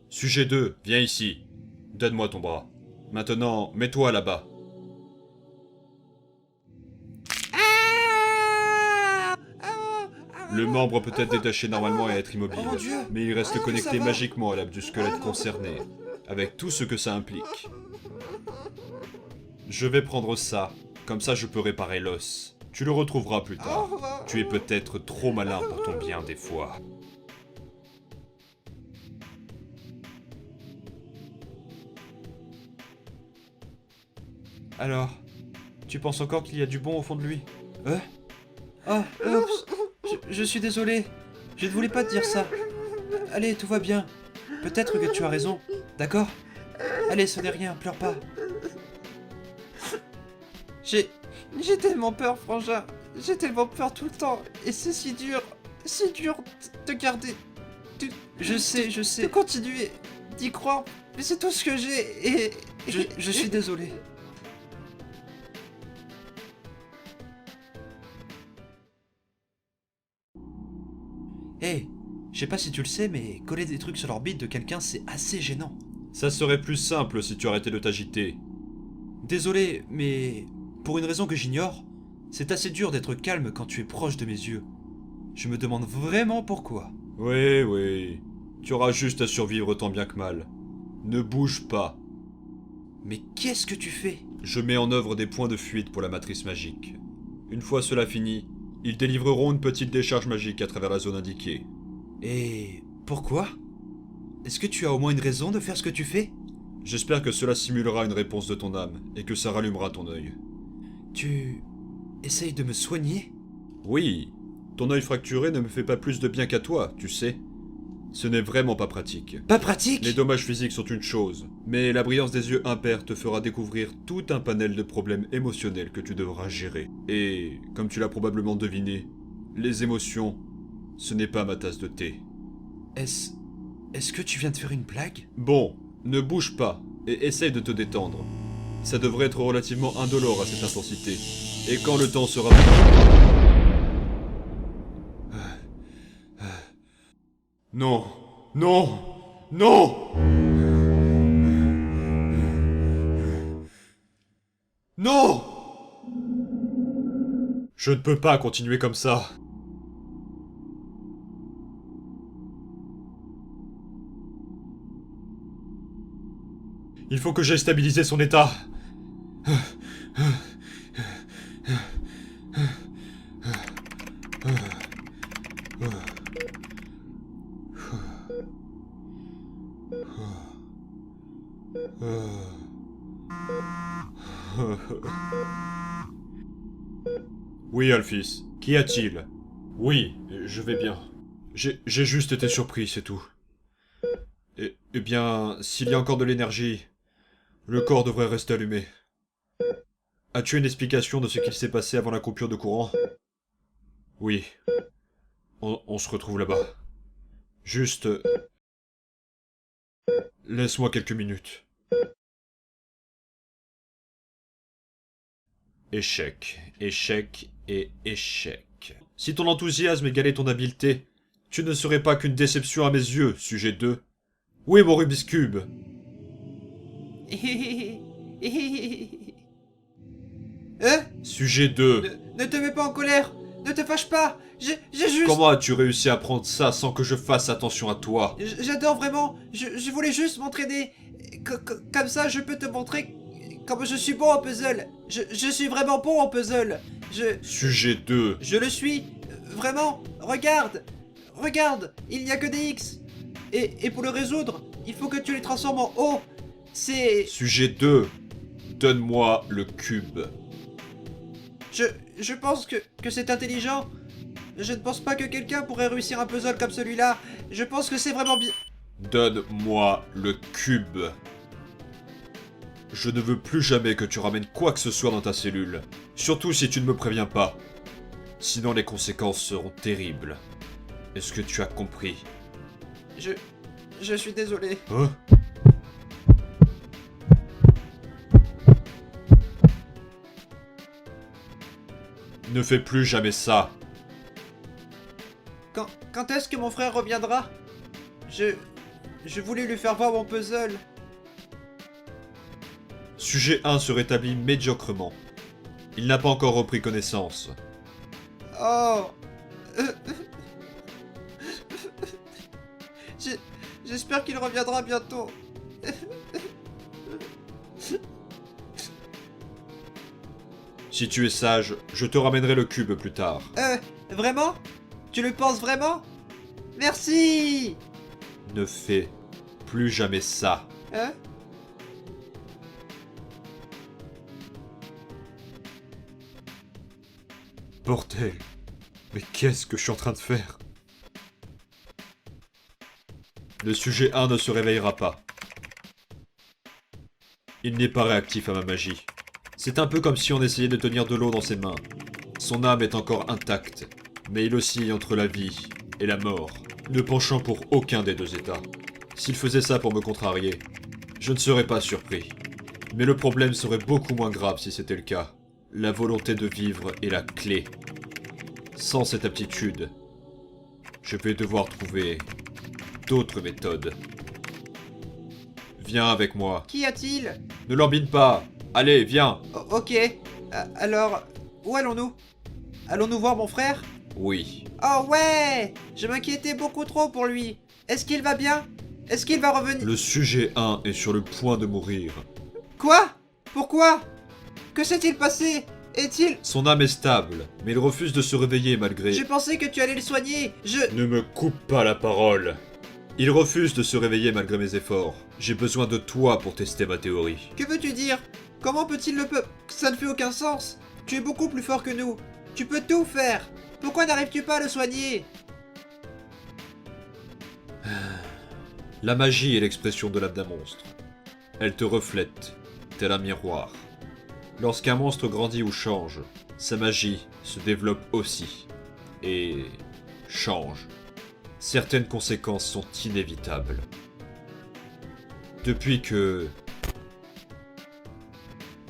Sujet 2, viens ici. Donne-moi ton bras. Maintenant, mets-toi là-bas. Le membre peut être détaché normalement et être immobile, Oh mon Dieu. mais il reste Ça connecté va. magiquement à l'âme du squelette concerné, avec tout ce que ça implique. Je vais prendre ça, comme ça je peux réparer l'os. Tu le retrouveras plus tard. Tu es peut-être trop malin pour ton bien des fois. Alors, tu penses encore qu'il y a du bon au fond de lui? Ah, oups. Je suis désolé. Je ne voulais pas te dire ça. Allez, tout va bien. Peut-être que tu as raison. D'accord? Allez, ce n'est rien, pleure pas. J'ai tellement peur, Frangin. J'ai tellement peur tout le temps. Et c'est si dur de garder... Je sais. De continuer, d'y croire. Mais c'est tout ce que j'ai et... Je suis désolé. Hey, je sais pas si tu le sais, mais coller des trucs sur l'orbite de quelqu'un, c'est assez gênant. Ça serait plus simple si tu arrêtais de t'agiter. Désolé, mais pour une raison que j'ignore, c'est assez dur d'être calme quand tu es proche de mes yeux. Je me demande vraiment pourquoi. Oui. Tu auras juste à survivre tant bien que mal. Ne bouge pas. Mais qu'est-ce que tu fais? Je mets en œuvre des points de fuite pour la matrice magique. Une fois cela fini, ils délivreront une petite décharge magique à travers la zone indiquée. Et pourquoi? Est-ce que tu as au moins une raison de faire ce que tu fais? J'espère que cela simulera une réponse de ton âme et que ça rallumera ton œil. Tu essayes de me soigner? Oui, ton œil fracturé ne me fait pas plus de bien qu'à toi, tu sais. Ce n'est vraiment pas pratique. Pas pratique? Les dommages physiques sont une chose, mais la brillance des yeux impairs te fera découvrir tout un panel de problèmes émotionnels que tu devras gérer. Et, comme tu l'as probablement deviné, les émotions, ce n'est pas ma tasse de thé. Est-ce que tu viens de faire une blague? Bon, ne bouge pas et essaye de te détendre. Ça devrait être relativement indolore à cette intensité. Et quand le temps sera... Non, non, non, non! Je ne peux pas continuer comme ça. Il faut que j'aie stabilisé son état. Oui, Alphys. Qu'y a-t-il? Oui, je vais bien. J'ai juste été surpris, c'est tout. Eh bien, s'il y a encore de l'énergie, le corps devrait rester allumé. As-tu une explication de ce qu'il s'est passé avant la coupure de courant? Oui. On se retrouve là-bas. Juste... Laisse-moi quelques minutes. Échec, échec et échec. Si ton enthousiasme égalait ton habileté, tu ne serais pas qu'une déception à mes yeux, sujet 2. Où est mon Rubik's Cube? Sujet 2. Ne te mets pas en colère! Ne te fâche pas! J'ai juste... Comment as-tu réussi à prendre ça sans que je fasse attention à toi? J'adore vraiment! Je voulais juste m'entraîner! Comme ça, je peux te montrer comme je suis bon en puzzle! Je suis vraiment bon en puzzle! Sujet 2. Je le suis! Vraiment! Regarde! Regarde! Il n'y a que des X! Et pour le résoudre, il faut que tu les transformes en O! C'est... Sujet 2. Donne-moi le cube. Je pense que c'est intelligent. Je ne pense pas que quelqu'un pourrait réussir un puzzle comme celui-là. Je pense que c'est vraiment bien... Donne-moi le cube. Je ne veux plus jamais que tu ramènes quoi que ce soit dans ta cellule. Surtout si tu ne me préviens pas. Sinon les conséquences seront terribles. Est-ce que tu as compris? Je suis désolé. Hein? Ne fais plus jamais ça. Quand est-ce que mon frère reviendra? Je voulais lui faire voir mon puzzle. Sujet 1 se rétablit médiocrement. Il n'a pas encore repris connaissance. Oh. J'espère qu'il reviendra bientôt. Si tu es sage, je te ramènerai le cube plus tard. Vraiment? Tu le penses vraiment? Merci! Ne fais plus jamais ça. Hein? Bordel. Mais qu'est-ce que je suis en train de faire? Le sujet 1 ne se réveillera pas. Il n'est pas réactif à ma magie. C'est un peu comme si on essayait de tenir de l'eau dans ses mains. Son âme est encore intacte, mais il oscille entre la vie et la mort, ne penchant pour aucun des deux états. S'il faisait ça pour me contrarier, je ne serais pas surpris. Mais le problème serait beaucoup moins grave si c'était le cas. La volonté de vivre est la clé. Sans cette aptitude, je vais devoir trouver d'autres méthodes. Viens avec moi. Qu'y a-t-il? Ne lambine pas. Allez, viens. Ok. Alors, où allons-nous? Allons-nous voir mon frère? Oui. Oh ouais! Je m'inquiétais beaucoup trop pour lui. Est-ce qu'il va bien? Est-ce qu'il va revenir? Le sujet 1 est sur le point de mourir. Quoi? Pourquoi? Que s'est-il passé? Est-il... Son âme est stable, mais il refuse de se réveiller malgré... Je pensais que tu allais le soigner. Ne me coupe pas la parole. Il refuse de se réveiller malgré mes efforts. J'ai besoin de toi pour tester ma théorie. Que veux-tu dire? Comment peut-il le peut... Ça ne fait aucun sens. Tu es beaucoup plus fort que nous. Tu peux tout faire. Pourquoi n'arrives-tu pas à le soigner? La magie est l'expression de l'âme d'un monstre. Elle te reflète, tel un miroir. Lorsqu'un monstre grandit ou change, sa magie se développe aussi. Et... change. Certaines conséquences sont inévitables. Depuis que...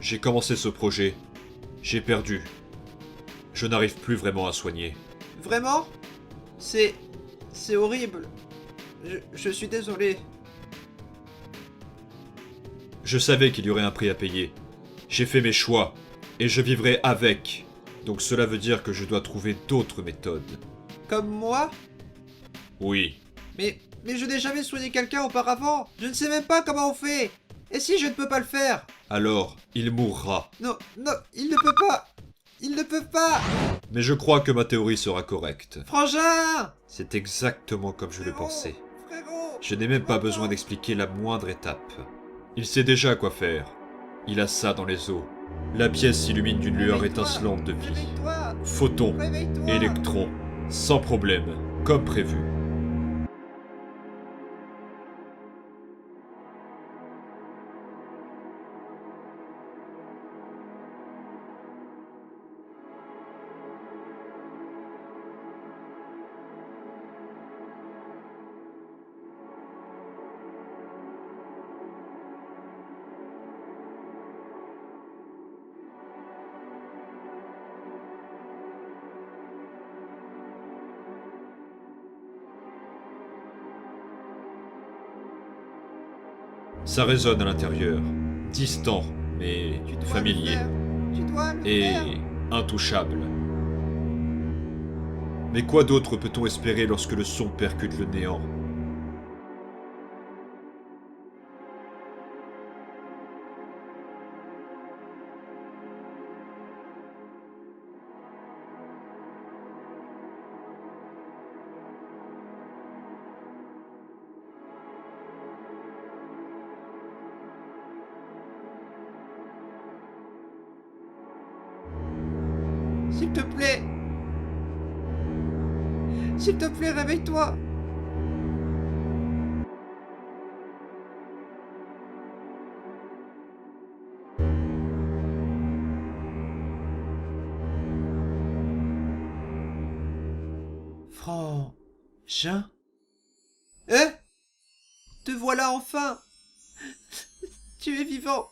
j'ai commencé ce projet, j'ai perdu. Je n'arrive plus vraiment à soigner. Vraiment? C'est horrible. Je suis désolé. Je savais qu'il y aurait un prix à payer. J'ai fait mes choix, et je vivrai avec. Donc cela veut dire que je dois trouver d'autres méthodes. Comme moi? Oui. Mais je n'ai jamais soigné quelqu'un auparavant. Je ne sais même pas comment on fait. Et si je ne peux pas le faire? Alors, il mourra. Non, il ne peut pas. Il ne peut pas. Mais je crois que ma théorie sera correcte. Frangin! C'est exactement comme je le Frérot, pensais. Frérot! Je n'ai même pas besoin d'expliquer la moindre étape. Il sait déjà quoi faire. Il a ça dans les os. La pièce s'illumine d'une lueur étincelante de vie. Réveille-toi! Photons, Réveille-toi! électrons, sans problème, comme prévu. Ça résonne à l'intérieur, distant, mais Tu dois le familier, faire. Tu dois le et faire. intouchable. Mais quoi d'autre peut-on espérer lorsque le son percute le néant? S'il te plaît. S'il te plaît, réveille-toi. Frangin? Hein? Te voilà enfin. Tu es vivant.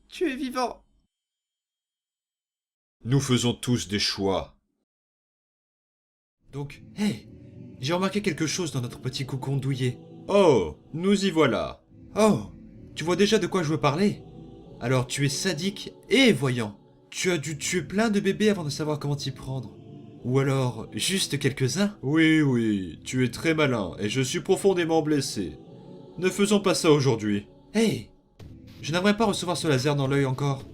Tu es vivant. Nous faisons tous des choix. Donc, hé, j'ai remarqué quelque chose dans notre petit cocon douillet. Oh, nous y voilà. Oh, tu vois déjà de quoi je veux parler? Alors tu es sadique et voyant. Tu as dû tuer plein de bébés avant de savoir comment t'y prendre. Ou alors, juste quelques-uns? Oui, oui, tu es très malin et je suis profondément blessé. Ne faisons pas ça aujourd'hui. Hey, je n'aimerais pas recevoir ce laser dans l'œil encore.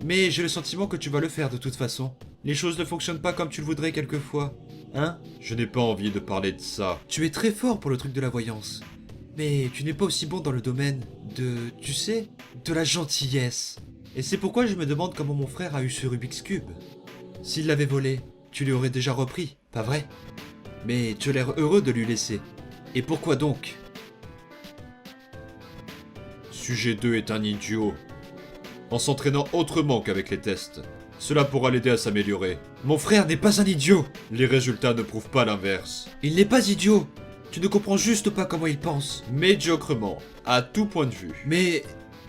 Mais j'ai le sentiment que tu vas le faire de toute façon. Les choses ne fonctionnent pas comme tu le voudrais quelquefois. Hein? Je n'ai pas envie de parler de ça. Tu es très fort pour le truc de la voyance. Mais tu n'es pas aussi bon dans le domaine de, tu sais, de la gentillesse. Et c'est pourquoi je me demande comment mon frère a eu ce Rubik's Cube. S'il l'avait volé, tu lui aurais déjà repris, pas vrai? Mais tu as l'air heureux de lui laisser. Et pourquoi donc? Sujet 2 est un idiot. En s'entraînant autrement qu'avec les tests. Cela pourra l'aider à s'améliorer. Mon frère n'est pas un idiot. Les résultats ne prouvent pas l'inverse. Il n'est pas idiot. Tu ne comprends juste pas comment il pense. Médiocrement, à tout point de vue. Mais...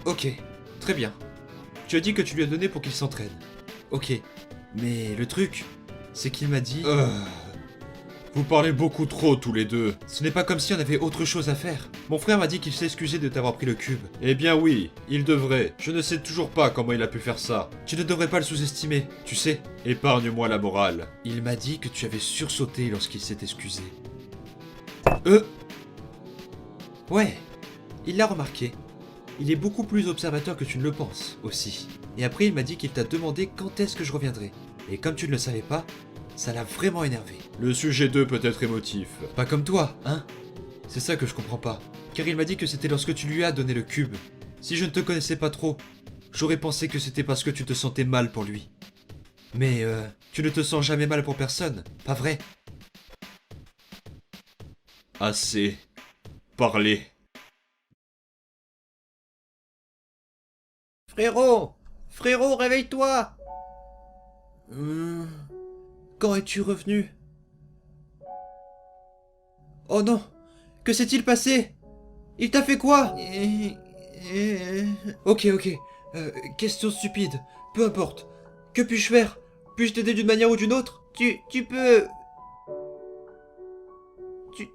ok, très bien. Tu as dit que tu lui as donné pour qu'il s'entraîne. Ok, mais le truc, c'est qu'il m'a dit... Vous parlez beaucoup trop tous les deux. Ce n'est pas comme si on avait autre chose à faire. Mon frère m'a dit qu'il s'excusait de t'avoir pris le cube. Eh bien oui, il devrait. Je ne sais toujours pas comment il a pu faire ça. Tu ne devrais pas le sous-estimer, tu sais. Épargne-moi la morale. Il m'a dit que tu avais sursauté lorsqu'il s'est excusé. Ouais, il l'a remarqué. Il est beaucoup plus observateur que tu ne le penses, aussi. Et après il m'a dit qu'il t'a demandé quand est-ce que je reviendrai. Et comme tu ne le savais pas, ça l'a vraiment énervé. Le sujet 2 peut être émotif. Pas comme toi, hein? C'est ça que je comprends pas. Car il m'a dit que c'était lorsque tu lui as donné le cube. Si je ne te connaissais pas trop, j'aurais pensé que c'était parce que tu te sentais mal pour lui. Mais tu ne te sens jamais mal pour personne, pas vrai? Assez. Parlez. Frérot! Frérot, réveille-toi! Quand es-tu revenu? Oh non! Que s'est-il passé? Il t'a fait quoi? Ok, question stupide. Peu importe. Que puis-je faire? Puis-je t'aider d'une manière ou d'une autre? Tu peux...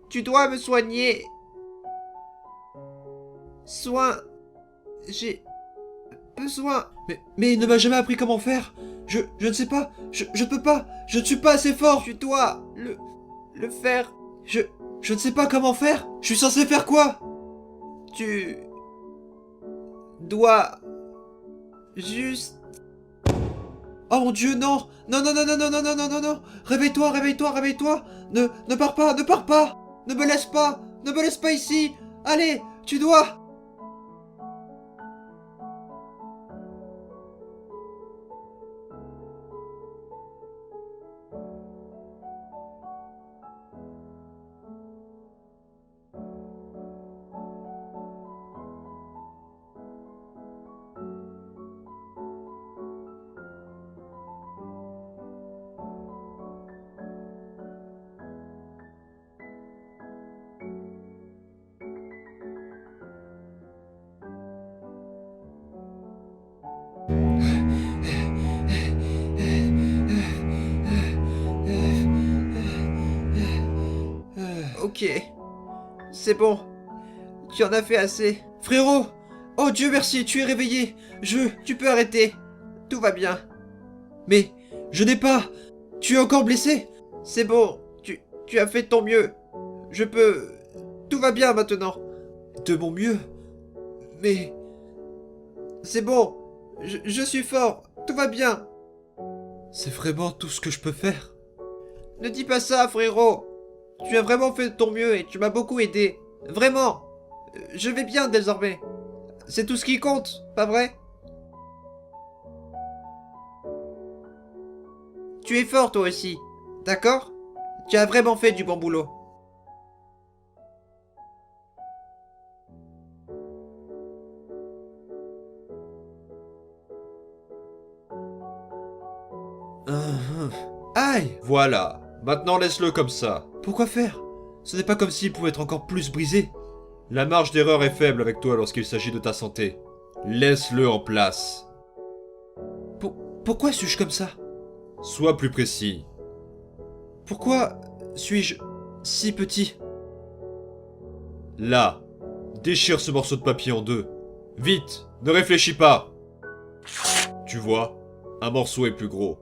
Tu dois me soigner. Soin. J'ai besoin. Mais il ne m'a jamais appris comment faire. Je ne sais pas. Je peux pas. Je ne suis pas assez fort. Tu dois le faire. Je ne sais pas comment faire. Je suis censé faire quoi? Tu dois juste... Oh mon Dieu, non! Non, non, non, non, non, non, non, non, non, non! Réveille-toi, réveille-toi, réveille-toi! Ne pars pas, ne pars pas! Ne me laisse pas! Ne me laisse pas ici! Allez, tu dois... Ok. C'est bon. Tu en as fait assez. Frérot! Oh Dieu merci, tu es réveillé! Tu peux arrêter. Tout va bien. Mais... je n'ai pas... Tu es encore blessé? C'est bon. Tu as fait de ton mieux. Je peux... Tout va bien maintenant. De mon mieux? Mais... C'est bon. Je suis fort. Tout va bien. c'est vraiment tout ce que je peux faire? Ne dis pas ça, frérot. Tu as vraiment fait de ton mieux et tu m'as beaucoup aidé. Vraiment. Je vais bien désormais. C'est tout ce qui compte, pas vrai? Tu es fort toi aussi. D'accord? Tu as vraiment fait du bon boulot. Aïe! Voilà. Maintenant laisse-le comme ça. Pourquoi faire? Ce n'est pas comme s'il pouvait être encore plus brisé. La marge d'erreur est faible avec toi lorsqu'il s'agit de ta santé. Laisse-le en place. Pourquoi suis-je comme ça? Sois plus précis. Pourquoi suis-je si petit? Là. Déchire ce morceau de papier en deux. Vite. Ne réfléchis pas. Tu vois, un morceau est plus gros.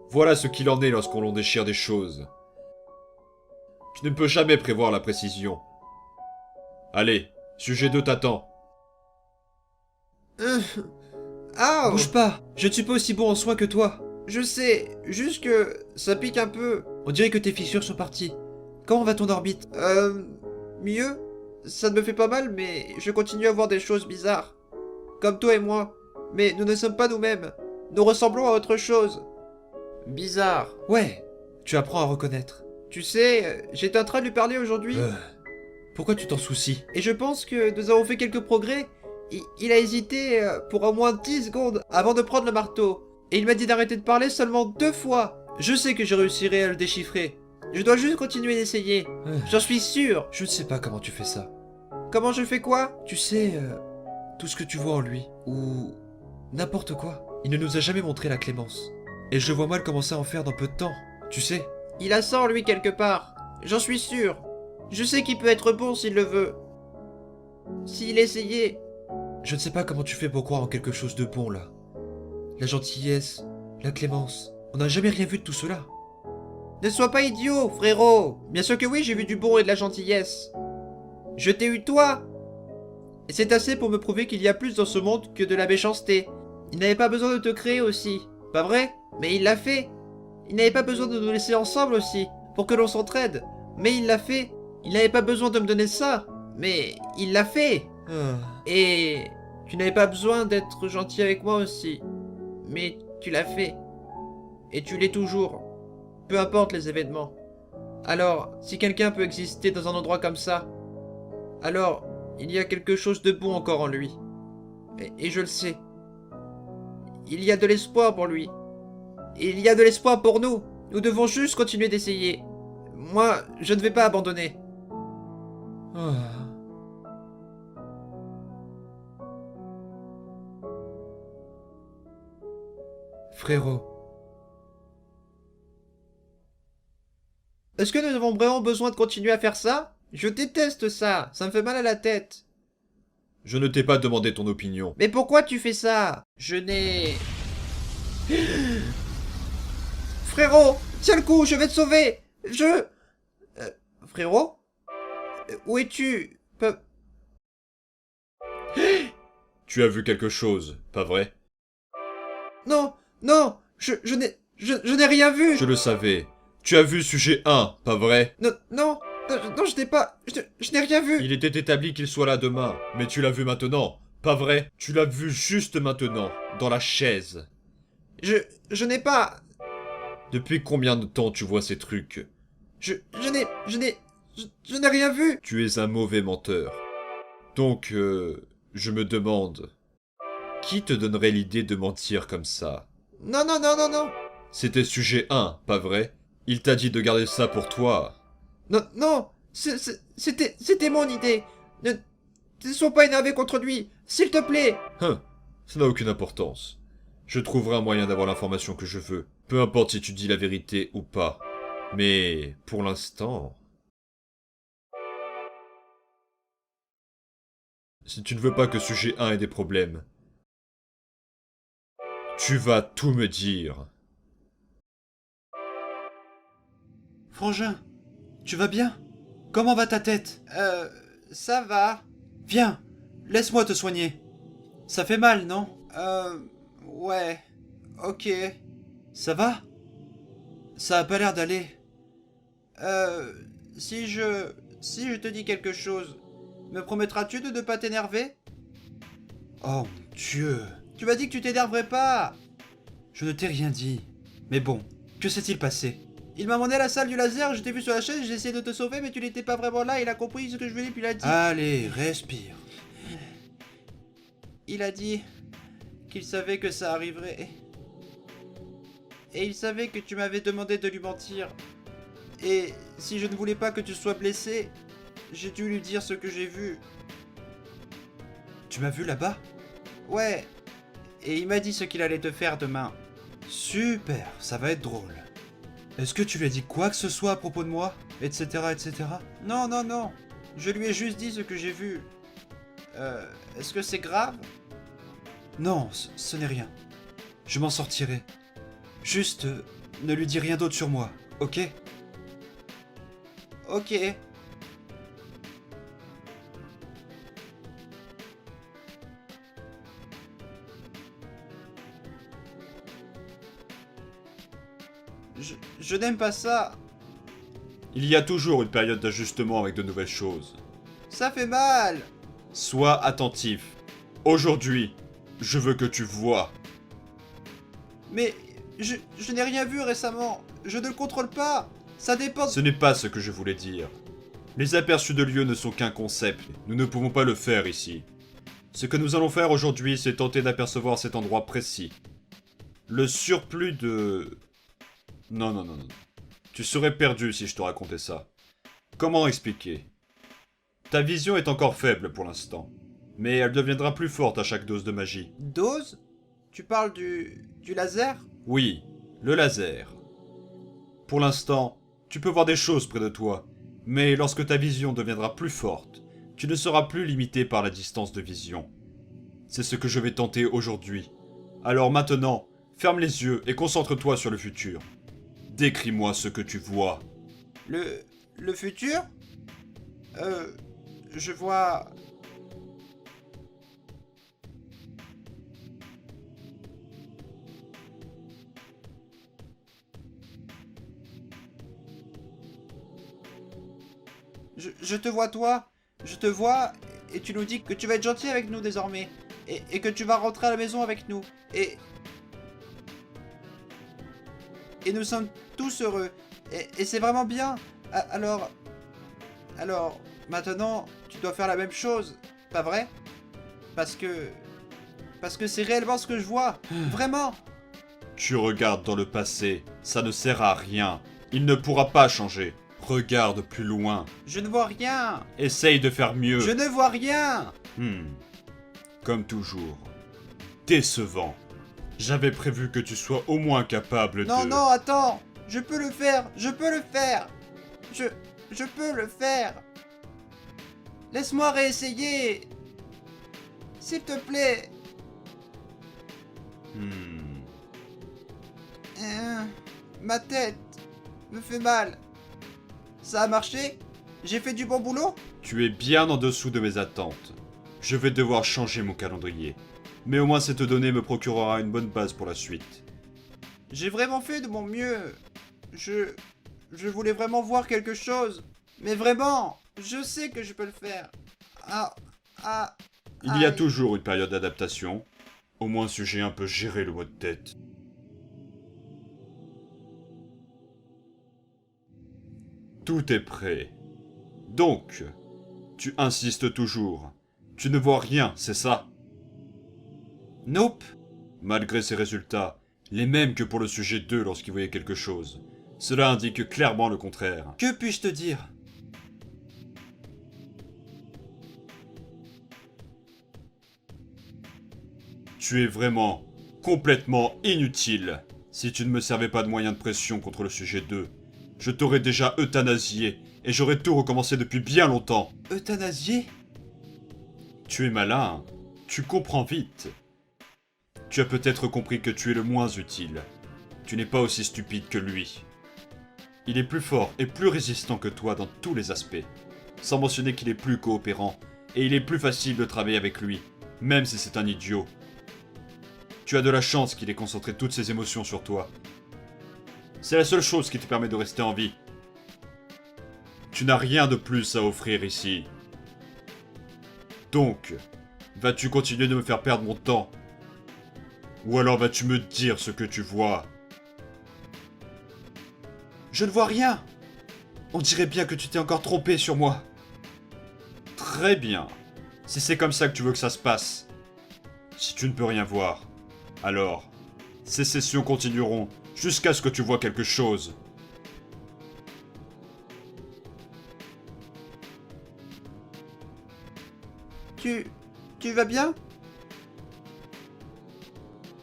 Voilà ce qu'il en est lorsqu'on l'on déchire des choses. Tu ne peux jamais prévoir la précision. Allez, sujet 2 t'attend. Ah! Bouge pas! Je ne suis pas aussi bon en soins que toi. Je sais, juste que ça pique un peu. On dirait que tes fissures sont parties. Comment va ton orbite? Mieux? Ça ne me fait pas mal, mais je continue à voir des choses bizarres. Comme toi et moi. Mais nous ne sommes pas nous-mêmes. Nous ressemblons à autre chose. Bizarre. Ouais, tu apprends à reconnaître. Tu sais, j'étais en train de lui parler aujourd'hui. Pourquoi tu t'en soucies? Et je pense que nous avons fait quelques progrès. Il a hésité pour au moins 10 secondes avant de prendre le marteau. Et il m'a dit d'arrêter de parler seulement 2 fois. Je sais que je réussirai à le déchiffrer. Je dois juste continuer d'essayer. J'en suis sûr. Je ne sais pas comment tu fais ça. Comment je fais quoi? Tu sais, tout ce que tu vois en lui, ou n'importe quoi. Il ne nous a jamais montré la clémence. Et je vois mal commencer à en faire dans peu de temps. Tu sais. Il a ça en lui quelque part. J'en suis sûr. Je sais qu'il peut être bon s'il le veut. S'il essayait. Je ne sais pas comment tu fais pour croire en quelque chose de bon, là. La gentillesse, la clémence. On n'a jamais rien vu de tout cela. Ne sois pas idiot, frérot. Bien sûr que oui, j'ai vu du bon et de la gentillesse. Je t'ai eu toi. Et c'est assez pour me prouver qu'il y a plus dans ce monde que de la méchanceté. Il n'avait pas besoin de te créer aussi. Pas vrai? Mais il l'a fait. Il n'avait pas besoin de nous laisser ensemble aussi, pour que l'on s'entraide. Mais il l'a fait. Il n'avait pas besoin de me donner ça. Mais il l'a fait. Et tu n'avais pas besoin d'être gentil avec moi aussi. Mais tu l'as fait. Et tu l'es toujours. Peu importe les événements. Alors, si quelqu'un peut exister dans un endroit comme ça, alors il y a quelque chose de bon encore en lui. Et je le sais. Il y a de l'espoir pour lui. Et il y a de l'espoir pour nous. Nous devons juste continuer d'essayer. Moi, je ne vais pas abandonner. Frérot. Est-ce que nous avons vraiment besoin de continuer à faire ça? Je déteste ça. Ça me fait mal à la tête. Je ne t'ai pas demandé ton opinion. Mais pourquoi tu fais ça? Je n'ai... Frérot, tiens le coup, je vais te sauver. Frérot? Où es-tu? Tu as vu quelque chose, pas vrai? Non, non, je n'ai rien vu. Je le savais. Tu as vu sujet 1, pas vrai? Non, non, je n'ai pas... Je n'ai rien vu. Il était établi qu'il soit là demain, mais tu l'as vu maintenant, pas vrai? Tu l'as vu juste maintenant, dans la chaise. Je n'ai pas... Depuis combien de temps tu vois ces trucs? Je n'ai rien vu. Tu es un mauvais menteur. Donc, je me demande... Qui te donnerait l'idée de mentir comme ça? Non, non, non, non, non. C'était sujet 1, pas vrai? Il t'a dit de garder ça pour toi. Non, non, c'était mon idée. Ne sois pas énervé contre lui, s'il te plaît. Ça n'a aucune importance. Je trouverai un moyen d'avoir l'information que je veux. Peu importe si tu dis la vérité ou pas. Mais, pour l'instant... Si tu ne veux pas que sujet 1 ait des problèmes, tu vas tout me dire. Frangin, tu vas bien? Comment va ta tête? Ça va. Viens, laisse-moi te soigner. Ça fait mal, non? Ouais. Ok. Ça va? Ça a pas l'air d'aller. Si je te dis quelque chose, me promettras-tu de ne pas t'énerver? Oh mon Dieu. Tu m'as dit que tu t'énerverais pas. Je ne t'ai rien dit. Mais bon, Que s'est-il passé? Il m'a emmené à la salle du laser, je t'ai vu sur la chaise, j'ai essayé de te sauver, mais tu n'étais pas vraiment là, il a compris ce que je voulais, puis il a dit... Allez, respire. Il a dit qu'il savait que ça arriverait. Et il savait que tu m'avais demandé de lui mentir. Et si je ne voulais pas que tu sois blessé, j'ai dû lui dire ce que j'ai vu. Tu m'as vu là-bas? Ouais. Et il m'a dit ce qu'il allait te faire demain. Super, ça va être drôle. Est-ce que tu lui as dit quoi que ce soit à propos de moi? Etc, etc. Non, non, non. Je lui ai juste dit ce que j'ai vu. Est-ce que c'est grave? Non, ce n'est rien. Je m'en sortirai. Juste, ne lui dis rien d'autre sur moi, ok? Ok. Je n'aime pas ça. Il y a toujours une période d'ajustement avec de nouvelles choses. Ça fait mal. Sois attentif. Aujourd'hui, je veux que tu vois. Mais je n'ai rien vu récemment. Je ne le contrôle pas. Ça dépend... Ce n'est pas ce que je voulais dire. Les aperçus de lieux ne sont qu'un concept. Nous ne pouvons pas le faire ici. Ce que nous allons faire aujourd'hui, c'est tenter d'apercevoir cet endroit précis. Le surplus de... Non, non, non, non. Tu serais perdu si je te racontais ça. Comment expliquer? Ta vision est encore faible pour l'instant. Mais elle deviendra plus forte à chaque dose de magie. Dose? Tu parles du laser? Oui, le laser. Pour l'instant, tu peux voir des choses près de toi. Mais lorsque ta vision deviendra plus forte, tu ne seras plus limité par la distance de vision. C'est ce que je vais tenter aujourd'hui. Alors maintenant, ferme les yeux et concentre-toi sur le futur. Décris-moi ce que tu vois. Le futur? Je vois... Je te vois toi, je te vois, et tu nous dis que tu vas être gentil avec nous désormais, et que tu vas rentrer à la maison avec nous, et nous sommes tous heureux, et c'est vraiment bien. Alors, maintenant, tu dois faire la même chose, pas vrai? Parce que c'est réellement ce que je vois, vraiment. Tu regardes dans le passé, ça ne sert à rien. Il ne pourra pas changer. Regarde plus loin. Je ne vois rien. Essaye de faire mieux. Je ne vois rien. Comme toujours. Décevant. J'avais prévu que tu sois au moins capable de... Non, non, attends. Je peux le faire. Je peux le faire. Je peux le faire. Laisse-moi réessayer. S'il te plaît. Ma tête me fait mal. Ça a marché? J'ai fait du bon boulot? Tu es bien en dessous de mes attentes. Je vais devoir changer mon calendrier. Mais au moins cette donnée me procurera une bonne base pour la suite. J'ai vraiment fait de mon mieux. Je voulais vraiment voir quelque chose. Mais vraiment, je sais que je peux le faire. Il y a toujours une période d'adaptation. Au moins si j'ai un peu géré le mot de tête. Tout est prêt. Donc, tu insistes toujours. Tu ne vois rien, c'est ça? Nope. Malgré ces résultats, les mêmes que pour le sujet 2 lorsqu'il voyait quelque chose, cela indique clairement le contraire. Que puis-je te dire? Tu es vraiment complètement inutile. Si tu ne me servais pas de moyen de pression contre le sujet 2, je t'aurais déjà euthanasié et j'aurais tout recommencé depuis bien longtemps. Euthanasié? Tu es malin, tu comprends vite. Tu as peut-être compris que tu es le moins utile. Tu n'es pas aussi stupide que lui. Il est plus fort et plus résistant que toi dans tous les aspects. Sans mentionner qu'il est plus coopérant, et il est plus facile de travailler avec lui, même si c'est un idiot. Tu as de la chance qu'il ait concentré toutes ses émotions sur toi. C'est la seule chose qui te permet de rester en vie. Tu n'as rien de plus à offrir ici. Donc, vas-tu continuer de me faire perdre mon temps? Ou alors vas-tu me dire ce que tu vois? Je ne vois rien. On dirait bien que tu t'es encore trompé sur moi. Très bien. Si c'est comme ça que tu veux que ça se passe. Si tu ne peux rien voir, alors ces sessions continueront jusqu'à ce que tu vois quelque chose. Tu vas bien?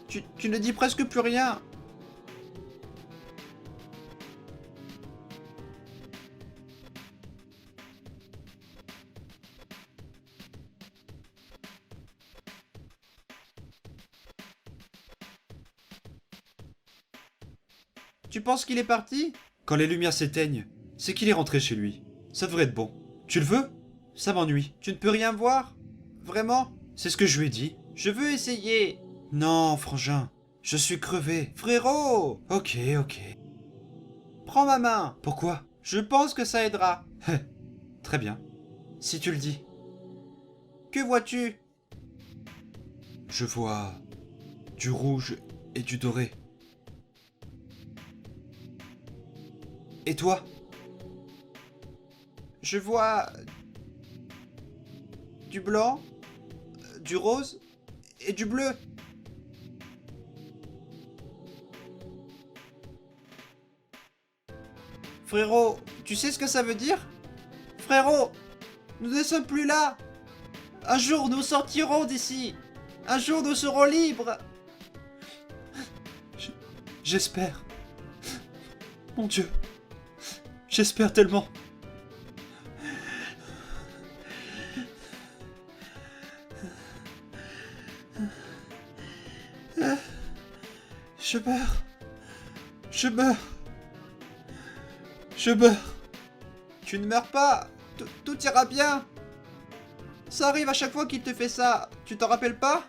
Tu ne dis presque plus rien. Tu penses qu'il est parti? Quand les lumières s'éteignent, c'est qu'il est rentré chez lui. Ça devrait être bon. Tu le veux? Ça m'ennuie. Tu ne peux rien voir? Vraiment? C'est ce que je lui ai dit. Je veux essayer. Non, frangin. Je suis crevé. Frérot! Ok. Prends ma main. Pourquoi? Je pense que ça aidera. Très bien. Si tu le dis. Que vois-tu? Je vois du rouge et du doré. Et toi? Je vois du blanc, du rose et du bleu. Frérot, tu sais ce que ça veut dire? Frérot, nous ne sommes plus là. Un jour nous sortirons d'ici. Un jour nous serons libres. J'espère. Mon Dieu. J'espère tellement. Je meurs. Je meurs. Je meurs. Tu ne meurs pas. Tout ira bien. Ça arrive à chaque fois qu'il te fait ça. Tu t'en rappelles pas?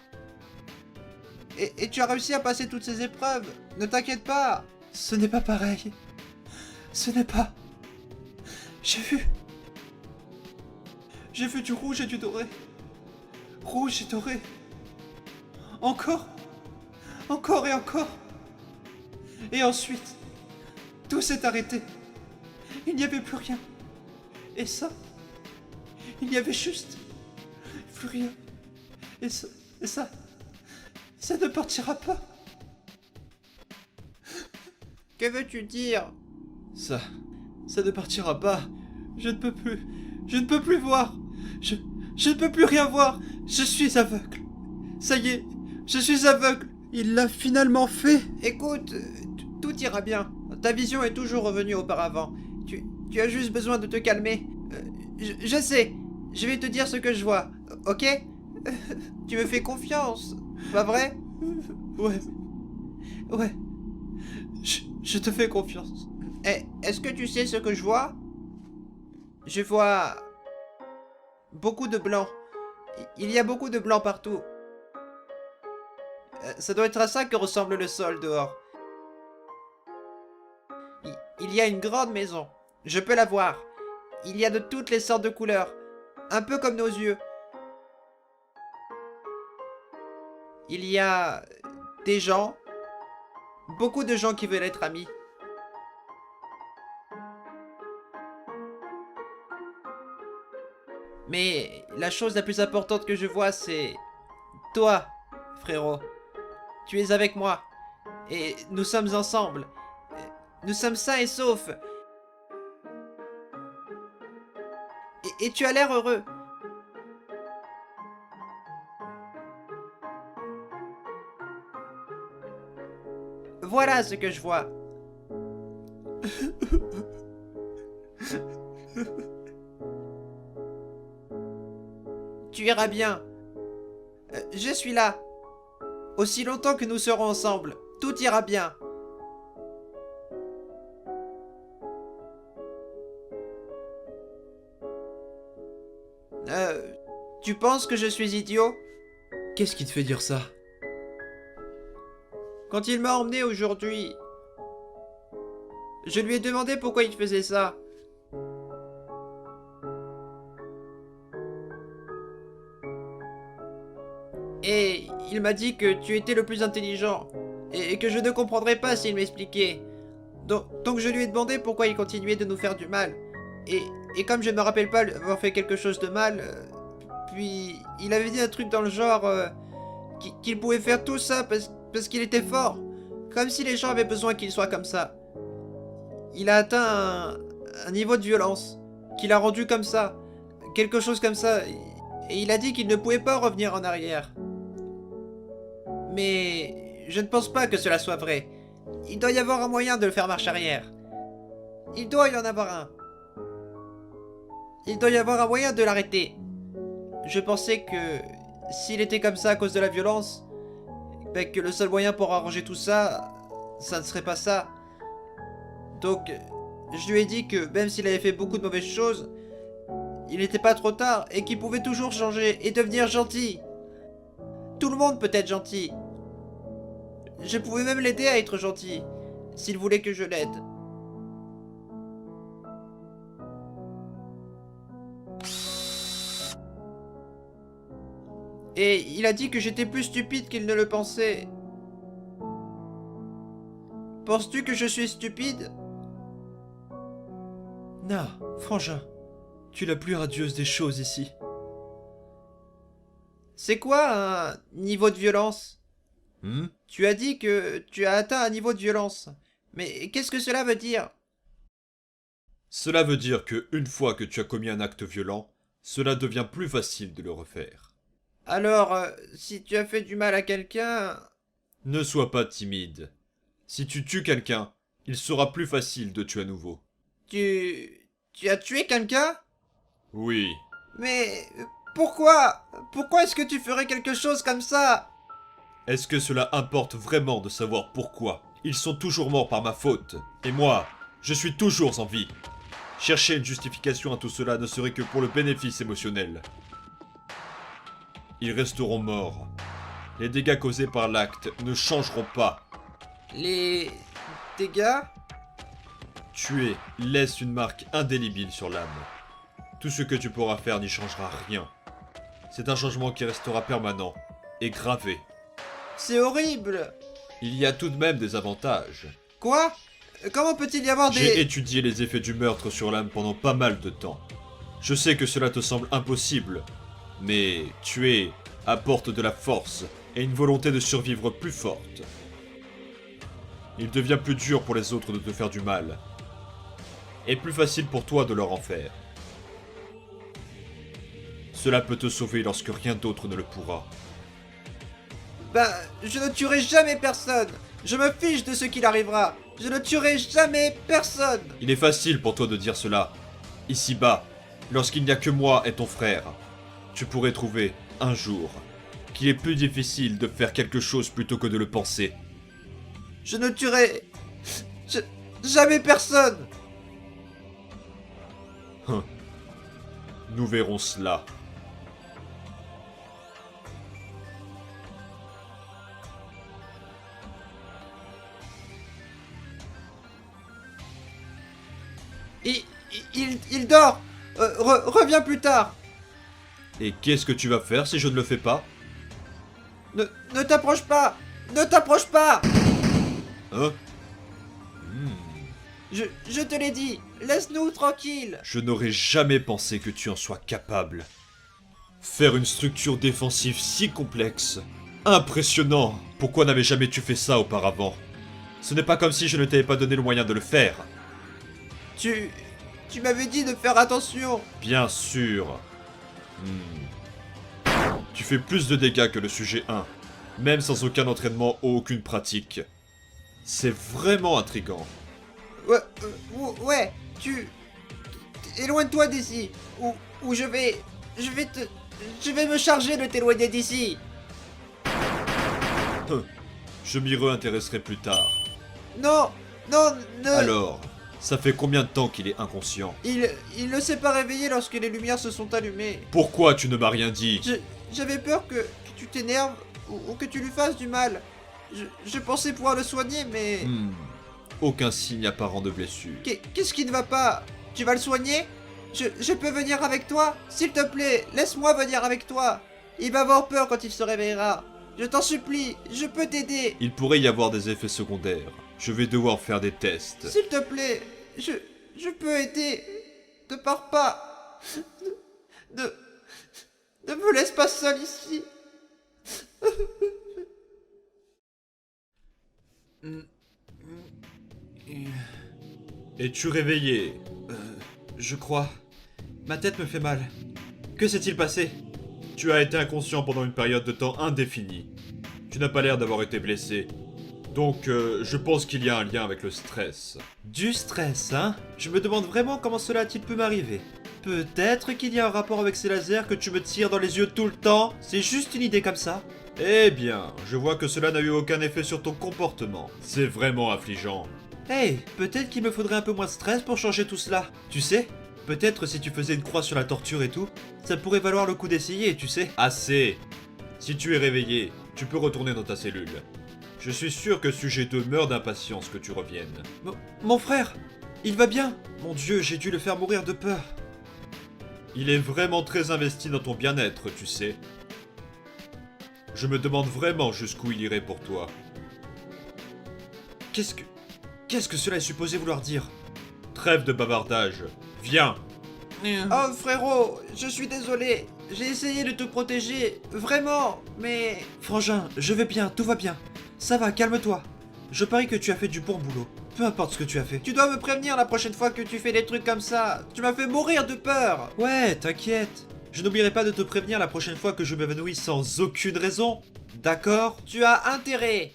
Et tu as réussi à passer toutes ces épreuves. Ne t'inquiète pas. Ce n'est pas pareil. Ce n'est pas... J'ai vu du rouge et du doré. Rouge et doré. Encore. Encore et encore. Et ensuite, tout s'est arrêté. Il n'y avait plus rien. Et ça, il n'y avait juste plus rien. Et ça ne partira pas. Que veux-tu dire? Ça ne partira pas. Je ne peux plus. Je ne peux plus voir. Je ne peux plus rien voir. Je suis aveugle. Ça y est, je suis aveugle. Il l'a finalement fait. Écoute, tout ira bien. Ta vision est toujours revenue auparavant. Tu as juste besoin de te calmer. Je sais. Je vais te dire ce que je vois. Ok? Tu me fais confiance. Pas vrai? Ouais. Je te fais confiance. Est-ce que tu sais ce que je vois? Je vois beaucoup de blanc. Il y a beaucoup de blanc partout. Ça doit être à ça que ressemble le sol dehors. Il y a une grande maison. Je peux la voir. Il y a de toutes les sortes de couleurs. Un peu comme nos yeux. Il y a des gens. Beaucoup de gens qui veulent être amis. Mais la chose la plus importante que je vois, c'est... toi, frérot. Tu es avec moi. Et nous sommes ensemble. Nous sommes sains et saufs. Et tu as l'air heureux. Voilà ce que je vois. Tu iras bien. Je suis là. Aussi longtemps que nous serons ensemble, tout ira bien. Tu penses que je suis idiot? Qu'est-ce qui te fait dire ça? Quand il m'a emmené aujourd'hui, je lui ai demandé pourquoi il faisait ça. Et il m'a dit que tu étais le plus intelligent, et que je ne comprendrais pas s'il m'expliquait. Donc je lui ai demandé pourquoi il continuait de nous faire du mal. Et comme je ne me rappelle pas avoir fait quelque chose de mal, puis il avait dit un truc dans le genre qu'il pouvait faire tout ça parce qu'il était fort. Comme si les gens avaient besoin qu'il soit comme ça. Il a atteint un niveau de violence qui l'a rendu comme ça. Quelque chose comme ça. Et il a dit qu'il ne pouvait pas revenir en arrière. Mais je ne pense pas que cela soit vrai. Il doit y avoir un moyen de le faire marche arrière. Il doit y en avoir un. Il doit y avoir un moyen de l'arrêter. Je pensais que s'il était comme ça à cause de la violence, ben que le seul moyen pour arranger tout ça, ça ne serait pas ça. Donc, je lui ai dit que même s'il avait fait beaucoup de mauvaises choses, il n'était pas trop tard et qu'il pouvait toujours changer et devenir gentil. Tout le monde peut être gentil. Je pouvais même l'aider à être gentil, s'il voulait que je l'aide. Et il a dit que j'étais plus stupide qu'il ne le pensait. Penses-tu que je suis stupide? Non, frangin, tu es la plus radieuse des choses ici. C'est quoi un niveau de violence? Tu as dit que tu as atteint un niveau de violence. Mais qu'est-ce que cela veut dire? Cela veut dire que une fois que tu as commis un acte violent, cela devient plus facile de le refaire. Alors, si tu as fait du mal à quelqu'un... Ne sois pas timide. Si tu tues quelqu'un, il sera plus facile de tuer à nouveau. Tu as tué quelqu'un? Oui. Mais pourquoi? Pourquoi est-ce que tu ferais quelque chose comme ça? Est-ce que cela importe vraiment de savoir pourquoi? Ils sont toujours morts par ma faute. Et moi, je suis toujours en vie. Chercher une justification à tout cela ne serait que pour le bénéfice émotionnel. Ils resteront morts. Les dégâts causés par l'acte ne changeront pas. Les dégâts? Tuer laisse une marque indélébile sur l'âme. Tout ce que tu pourras faire n'y changera rien. C'est un changement qui restera permanent et gravé. C'est horrible! Il y a tout de même des avantages. Quoi? Comment peut-il y avoir J'ai des... étudié les effets du meurtre sur l'âme pendant pas mal de temps. Je sais que cela te semble impossible, mais tuer apporte de la force et une volonté de survivre plus forte. Il devient plus dur pour les autres de te faire du mal, et plus facile pour toi de leur en faire. Cela peut te sauver lorsque rien d'autre ne le pourra. Ben, je ne tuerai jamais personne! Je me fiche de ce qu'il arrivera! Je ne tuerai jamais personne! Il est facile pour toi de dire cela. Ici-bas, lorsqu'il n'y a que moi et ton frère, tu pourrais trouver, un jour, qu'il est plus difficile de faire quelque chose plutôt que de le penser. Je ne tuerai... jamais personne! Nous verrons cela. Il dort! Reviens plus tard! Et qu'est-ce que tu vas faire si je ne le fais pas? Ne t'approche pas! Ne t'approche pas! Hein? Je te l'ai dit! Laisse-nous tranquilles! Je n'aurais jamais pensé que tu en sois capable. Faire une structure défensive si complexe. Impressionnant! Pourquoi n'avais jamais-tu fait ça auparavant? Ce n'est pas comme si je ne t'avais pas donné le moyen de le faire. Tu m'avais dit de faire attention! Bien sûr. Tu fais plus de dégâts que le sujet 1, même sans aucun entraînement ou aucune pratique. C'est vraiment intriguant. Ouais, éloigne-toi d'ici, ou je vais me charger de t'éloigner d'ici! Je m'y réintéresserai plus tard. Non, ne... Alors, ça fait combien de temps qu'il est inconscient? Il ne s'est pas réveillé lorsque les lumières se sont allumées. Pourquoi tu ne m'as rien dit? J'avais peur que tu t'énerves ou que tu lui fasses du mal. Je pensais pouvoir le soigner, mais... Aucun signe apparent de blessure. Qu'est-ce qui ne va pas? Tu vas le soigner? Je peux venir avec toi? S'il te plaît, laisse-moi venir avec toi. Il va avoir peur quand il se réveillera. Je t'en supplie, je peux t'aider. Il pourrait y avoir des effets secondaires. Je vais devoir faire des tests. S'il te plaît, je peux aider. Ne pars pas. Ne me laisse pas seul ici. Es-tu réveillé? Je crois. Ma tête me fait mal. Que s'est-il passé? Tu as été inconscient pendant une période de temps indéfinie. Tu n'as pas l'air d'avoir été blessé. Donc, je pense qu'il y a un lien avec le stress. Du stress, hein? Je me demande vraiment comment cela a-t-il pu m'arriver. Peut-être qu'il y a un rapport avec ces lasers que tu me tires dans les yeux tout le temps. C'est juste une idée comme ça. Eh bien, je vois que cela n'a eu aucun effet sur ton comportement. C'est vraiment affligeant. Hey, peut-être qu'il me faudrait un peu moins de stress pour changer tout cela. Tu sais, peut-être si tu faisais une croix sur la torture et tout, ça pourrait valoir le coup d'essayer, tu sais. Assez. Si tu es réveillé, tu peux retourner dans ta cellule. Je suis sûr que Sujet 2 meurt d'impatience que tu reviennes. Mon frère, il va bien. Mon Dieu, j'ai dû le faire mourir de peur. Il est vraiment très investi dans ton bien-être, tu sais. Je me demande vraiment jusqu'où il irait pour toi. Qu'est-ce que cela est supposé vouloir dire? Trêve de bavardage. Viens. Oh frérot, je suis désolé. J'ai essayé de te protéger, vraiment, mais... Frangin, je vais bien, tout va bien. Ça va, calme-toi. Je parie que tu as fait du bon boulot. Peu importe ce que tu as fait. Tu dois me prévenir la prochaine fois que tu fais des trucs comme ça. Tu m'as fait mourir de peur. Ouais, t'inquiète. Je n'oublierai pas de te prévenir la prochaine fois que je m'évanouis sans aucune raison. D'accord? Tu as intérêt.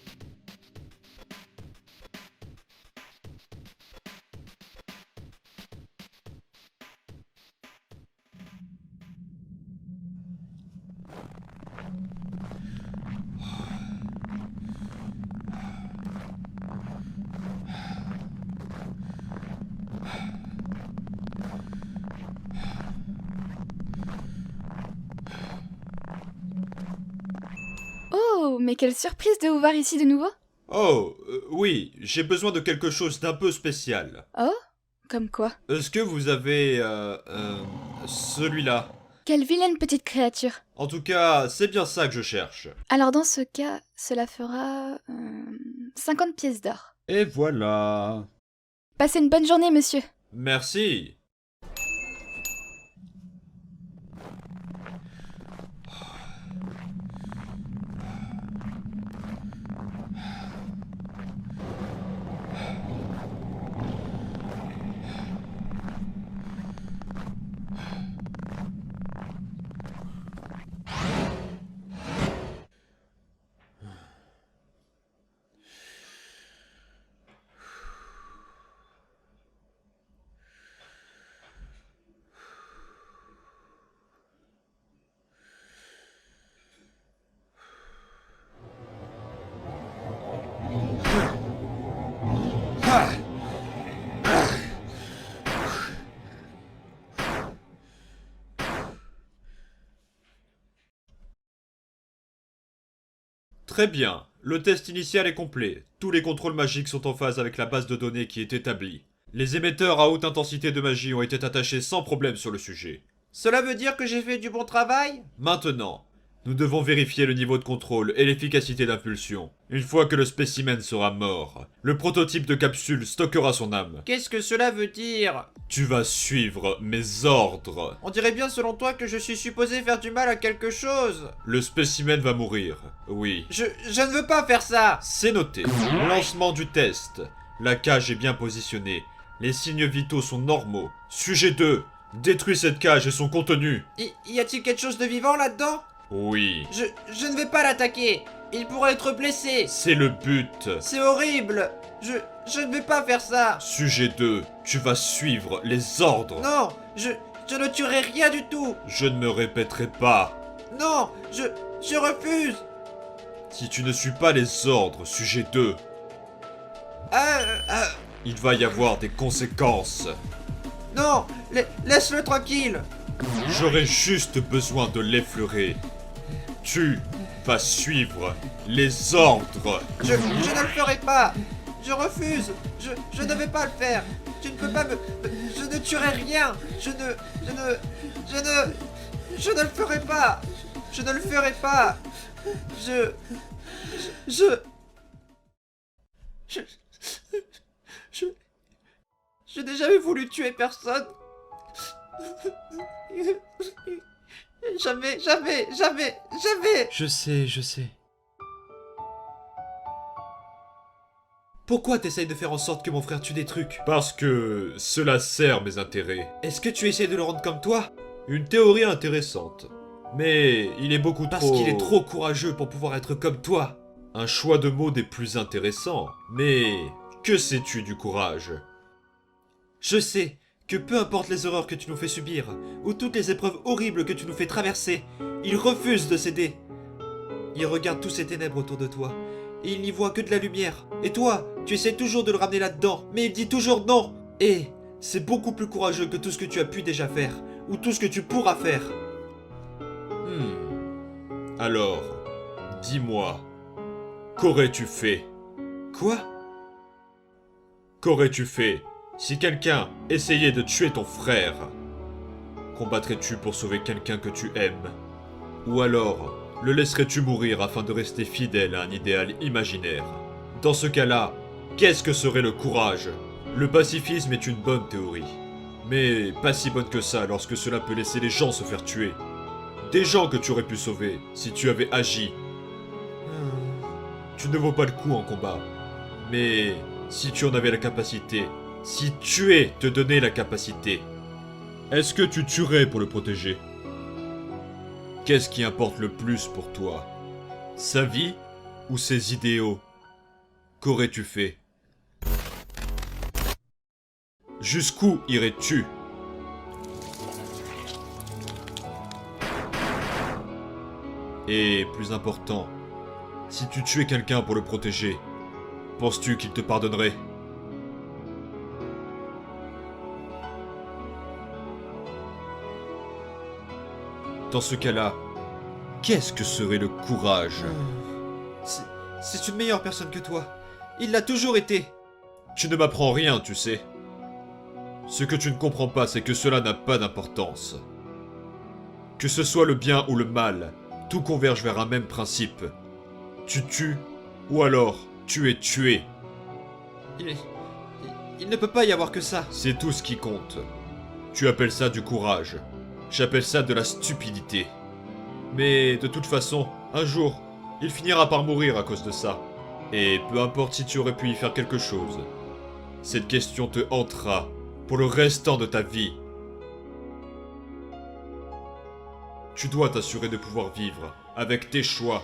Oh, mais quelle surprise de vous voir ici de nouveau. Oh, oui, j'ai besoin de quelque chose d'un peu spécial. Oh, comme quoi? Est-ce que vous avez, celui-là? Quelle vilaine petite créature. En tout cas, c'est bien ça que je cherche. Alors dans ce cas, cela fera 50 pièces d'or. Et voilà. Passez une bonne journée, monsieur. Merci. Très bien, le test initial est complet. Tous les contrôles magiques sont en phase avec la base de données qui est établie. Les émetteurs à haute intensité de magie ont été attachés sans problème sur le sujet. Cela veut dire que j'ai fait du bon travail? Maintenant, nous devons vérifier le niveau de contrôle et l'efficacité d'impulsion. Une fois que le spécimen sera mort, le prototype de capsule stockera son âme. Qu'est-ce que cela veut dire? Tu vas suivre mes ordres. On dirait bien selon toi que je suis supposé faire du mal à quelque chose. Le spécimen va mourir, oui. Je ne veux pas faire ça. C'est noté. Lancement du test. La cage est bien positionnée. Les signes vitaux sont normaux. Sujet 2. Détruis cette cage et son contenu. Y a-t-il quelque chose de vivant là-dedans? Oui. Je ne vais pas l'attaquer. Il pourrait être blessé. C'est le but. C'est horrible. Je ne vais pas faire ça. Sujet 2. Tu vas suivre les ordres. Non, je ne tuerai rien du tout. Je ne me répéterai pas. Non, je refuse. Si tu ne suis pas les ordres, sujet 2, il va y avoir des conséquences. Non, laisse-le tranquille. J'aurai juste besoin de l'effleurer. Tu vas suivre les ordres. Je ne le ferai pas. Je refuse. Je ne vais pas le faire. Tu ne peux pas me... Je ne tuerai rien. Je ne le ferai pas. Je ne le ferai pas. Je... Je... Je n'ai jamais voulu tuer personne. Jamais, jamais, jamais, jamais. Je sais. Pourquoi t'essayes de faire en sorte que mon frère tue des trucs? Parce que cela sert mes intérêts. Est-ce que tu essaies de le rendre comme toi? Une théorie intéressante. Mais il est beaucoup Parce trop... qu'il est trop courageux pour pouvoir être comme toi. Un choix de mots des plus intéressants. Mais que sais-tu du courage? Je sais que peu importe les horreurs que tu nous fais subir, ou toutes les épreuves horribles que tu nous fais traverser, il refuse de céder. Il regarde tous ces ténèbres autour de toi, et il n'y voit que de la lumière. Et toi, tu essaies toujours de le ramener là-dedans, mais il dit toujours non. Et c'est beaucoup plus courageux que tout ce que tu as pu déjà faire, ou tout ce que tu pourras faire. Alors, dis-moi, qu'aurais-tu fait? Quoi? Qu'aurais-tu fait si quelqu'un essayait de tuer ton frère? Combattrais-tu pour sauver quelqu'un que tu aimes? Ou alors, le laisserais-tu mourir afin de rester fidèle à un idéal imaginaire? Dans ce cas-là, qu'est-ce que serait le courage? Le pacifisme est une bonne théorie, mais pas si bonne que ça lorsque cela peut laisser les gens se faire tuer. Des gens que tu aurais pu sauver si tu avais agi. Tu ne vaux pas le coup en combat. Mais si tu en avais la capacité, si tuer te donnait la capacité, est-ce que tu tuerais pour le protéger? Qu'est-ce qui importe le plus pour toi? Sa vie ou ses idéaux? Qu'aurais-tu fait? Jusqu'où irais-tu? Et plus important, si tu tuais quelqu'un pour le protéger, penses-tu qu'il te pardonnerait? Dans ce cas-là, qu'est-ce que serait le courage? C'est une meilleure personne que toi. Il l'a toujours été. Tu ne m'apprends rien, tu sais. Ce que tu ne comprends pas, c'est que cela n'a pas d'importance. Que ce soit le bien ou le mal, tout converge vers un même principe. Tu tues, ou alors tu es tué. Il ne peut pas y avoir que ça. C'est tout ce qui compte. Tu appelles ça du courage. J'appelle ça de la stupidité. Mais de toute façon, un jour, il finira par mourir à cause de ça. Et peu importe si tu aurais pu y faire quelque chose, cette question te hantera pour le restant de ta vie. Tu dois t'assurer de pouvoir vivre avec tes choix